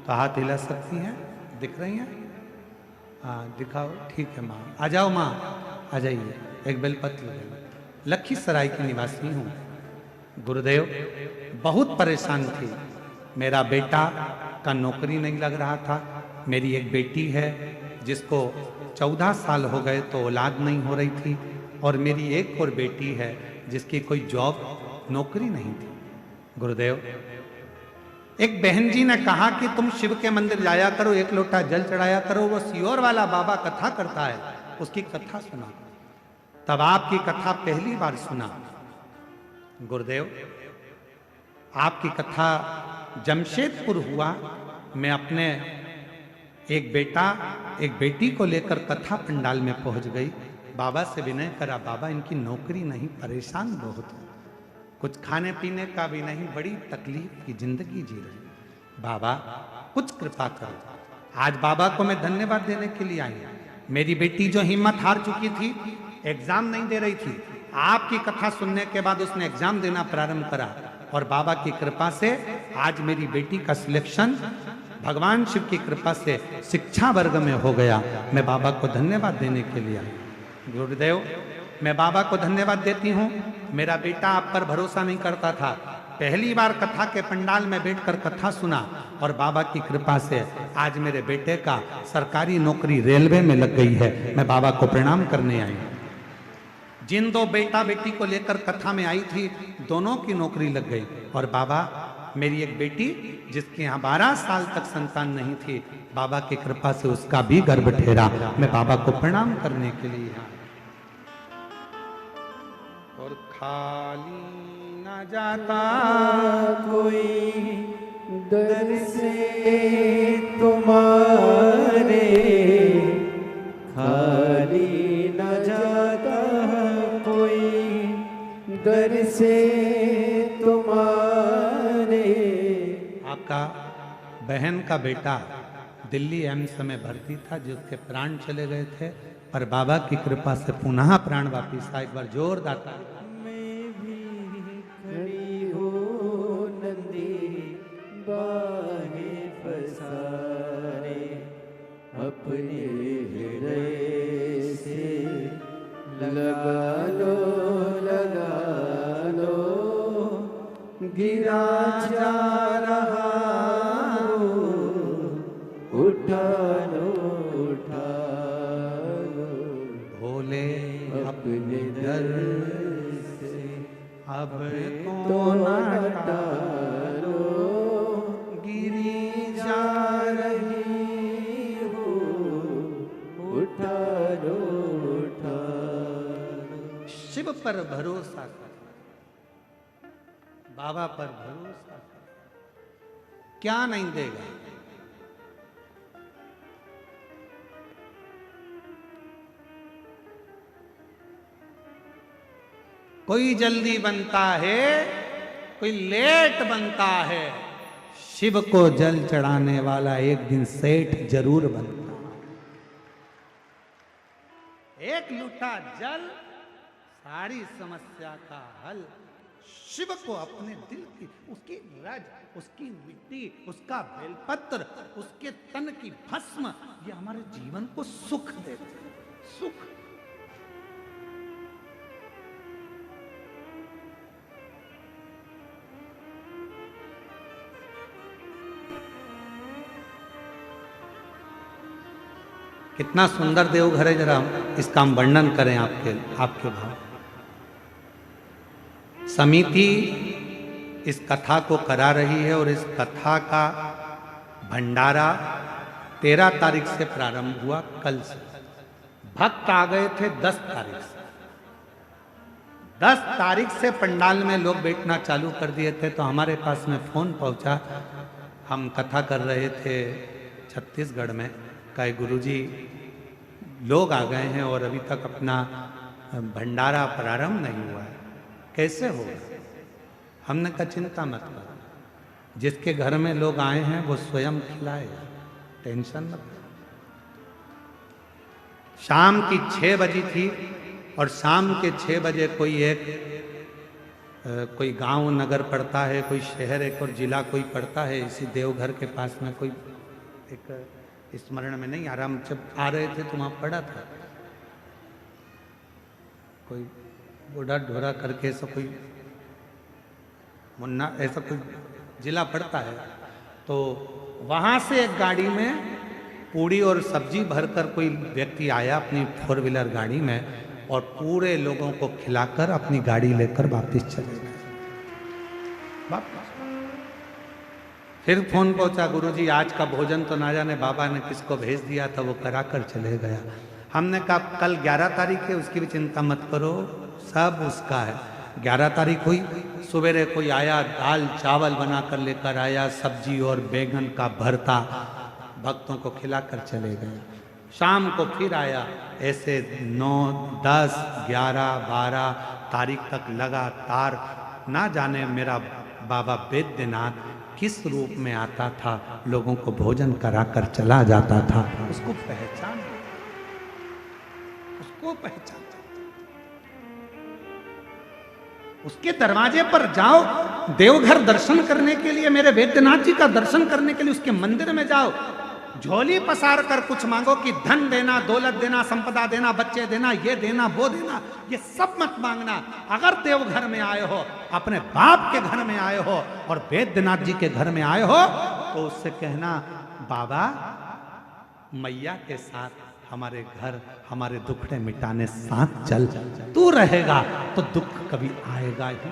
तो हाथ हिला सकती हैं, दिख रही हैं? हाँ दिखाओ, ठीक है माँ, आ जाओ माँ, आ जाइए, एक बेलपत्र ले लो। लखीसराय की निवासी हूँ। गुरुदेव, बहुत परेशान थी, मेरा बेटा का नौकरी नहीं लग रहा था। मेरी एक बेटी है जिसको 14 साल हो गए तो औलाद नहीं हो रही थी, और मेरी एक और बेटी है जिसकी कोई जॉब नौकरी नहीं थी। गुरुदेव, एक बहन जी ने कहा कि तुम शिव के मंदिर जाया करो, एक लोटा जल चढ़ाया करो, वो सियोर वाला बाबा कथा करता है, उसकी कथा सुना। तब आपकी कथा पहली बार सुना। गुरुदेव, आपकी कथा जमशेदपुर हुआ। मैं अपने एक बेटा एक बेटी को लेकर कथा पंडाल में पहुंच गई। बाबा से विनय करा, बाबा इनकी नौकरी नहीं, परेशान बहुत हो, कुछ खाने पीने का भी नहीं, बड़ी तकलीफ की जिंदगी जी रही। बाबा कुछ कृपा करो। आज बाबा को मैं धन्यवाद देने के लिए आई। मेरी बेटी जो हिम्मत हार चुकी थी, एग्जाम नहीं दे रही थी, आपकी कथा सुनने के बाद उसने एग्जाम देना प्रारंभ करा, और बाबा की कृपा से आज मेरी बेटी का सिलेक्शन भगवान शिव की कृपा से शिक्षा वर्ग में हो गया। मैं बाबा को धन्यवाद देने के लिए आया। गुरुदेव, मैं बाबा को धन्यवाद देती हूँ। मेरा बेटा आप पर भरोसा नहीं करता था। पहली बार कथा के पंडाल में बैठकर कथा सुना और बाबा की कृपा से आज मेरे बेटे का सरकारी नौकरी रेलवे में लग गई है। मैं बाबा को प्रणाम करने आई हूँ। जिन दो बेटा बेटी को लेकर कथा में आई थी, दोनों की नौकरी लग गई। और बाबा, मेरी एक बेटी जिसके यहाँ 12 साल तक संतान नहीं थी, बाबा की कृपा से उसका भी गर्भ ठहरा। मैं बाबा को प्रणाम करने के लिए यहाँ। और खाली न जाता कोई दर से तुम्हारे, खाली न जाता कोई दर से तुम्हारे। आपका बहन का बेटा दिल्ली एम्स में भर्ती था, जिसके प्राण चले गए थे, पर बाबा की कृपा से पुनः प्राण वापिस आए। एक बार जोरदार ताली। मैं भी खड़ी हो नंदी बाहे पसारे, अपने हृदय से लगा लो, गिरा जा रहा उठा लो, भोले अपने दर से अब तो न टालो, गिरी जा रही हो, उठा लो। शिव पर भरोसा कर, बाबा पर भरोसा कर, क्या नहीं देगा। कोई जल्दी बनता है, कोई लेट बनता है। शिव को जल चढ़ाने वाला एक दिन सेठ जरूर बनता है। एक लूटा जल, सारी समस्या का हल। शिव को अपने दिल की, उसकी रज, उसकी मिट्टी, उसका बेलपत्र, उसके तन की भस्म, ये हमारे जीवन को सुख देते हैं। सुख। कितना सुंदर देवघर है, जरा इसका हम वर्णन करें आपके भाव। समिति इस कथा को करा रही है और इस कथा का भंडारा 13 तारीख से प्रारंभ हुआ, कल से। भक्त आ गए थे 10 तारीख से। 10 तारीख से पंडाल में लोग बैठना चालू कर दिए थे। तो हमारे पास में फोन पहुंचा, हम कथा कर रहे थे छत्तीसगढ़ में, कहे गुरुजी लोग आ गए हैं और अभी तक अपना भंडारा प्रारंभ नहीं हुआ है, कैसे होगा। हमने कहा चिंता मत करो, जिसके घर में लोग आए हैं वो स्वयं खिलाएगा, टेंशन मत करो। शाम की 6 बजी थी और शाम के 6 बजे कोई गांव नगर पड़ता है, कोई शहर एक और जिला कोई पड़ता है, इसी देवघर के पास में कोई एक स्मरण में नहीं आ रहा, हम जब आ रहे थे तो वहाँ पड़ा था, कोई बूढ़ा ढोरा करके ऐसा कोई मुन्ना, ऐसा कोई जिला पड़ता है। तो वहाँ से एक गाड़ी में पूड़ी और सब्जी भरकर कोई व्यक्ति आया अपनी 4 व्हीलर गाड़ी में और पूरे लोगों को खिलाकर अपनी गाड़ी लेकर वापस चले गए। फिर फोन पहुंचा, गुरुजी आज का भोजन तो ना जाने बाबा ने किसको भेज दिया था, वो कराकर चले गया। हमने कहा कल 11 तारीख है, उसकी भी चिंता मत करो, सब उसका है। 11 तारीख हुई, सवेरे कोई आया, दाल चावल बनाकर लेकर आया, सब्जी और बैंगन का भरता, भक्तों को खिलाकर चले गए। शाम को फिर आया, ऐसे 9, 10, 11, 12 तारीख तक लगातार। ना जाने मेरा बाबा वैद्यनाथ किस रूप में आता था, लोगों को भोजन कराकर चला जाता था। उसको पहचान, उसको पहचान। उसके दरवाजे पर जाओ, देवघर दर्शन करने के लिए, मेरे वैद्यनाथ जी का दर्शन करने के लिए उसके मंदिर में जाओ, झोली पसार कर कुछ मांगो कि धन देना, दौलत देना, संपदा देना, बच्चे देना, ये देना, वो देना, ये सब मत मांगना। अगर देवघर में आए हो, अपने बाप के घर में आए हो और वैद्यनाथ जी के घर में आए हो, तो उससे कहना बाबा मैया के साथ हमारे घर हमारे दुखड़े मिटाने साथ चल, तू रहेगा तो दुख कभी आएगा ही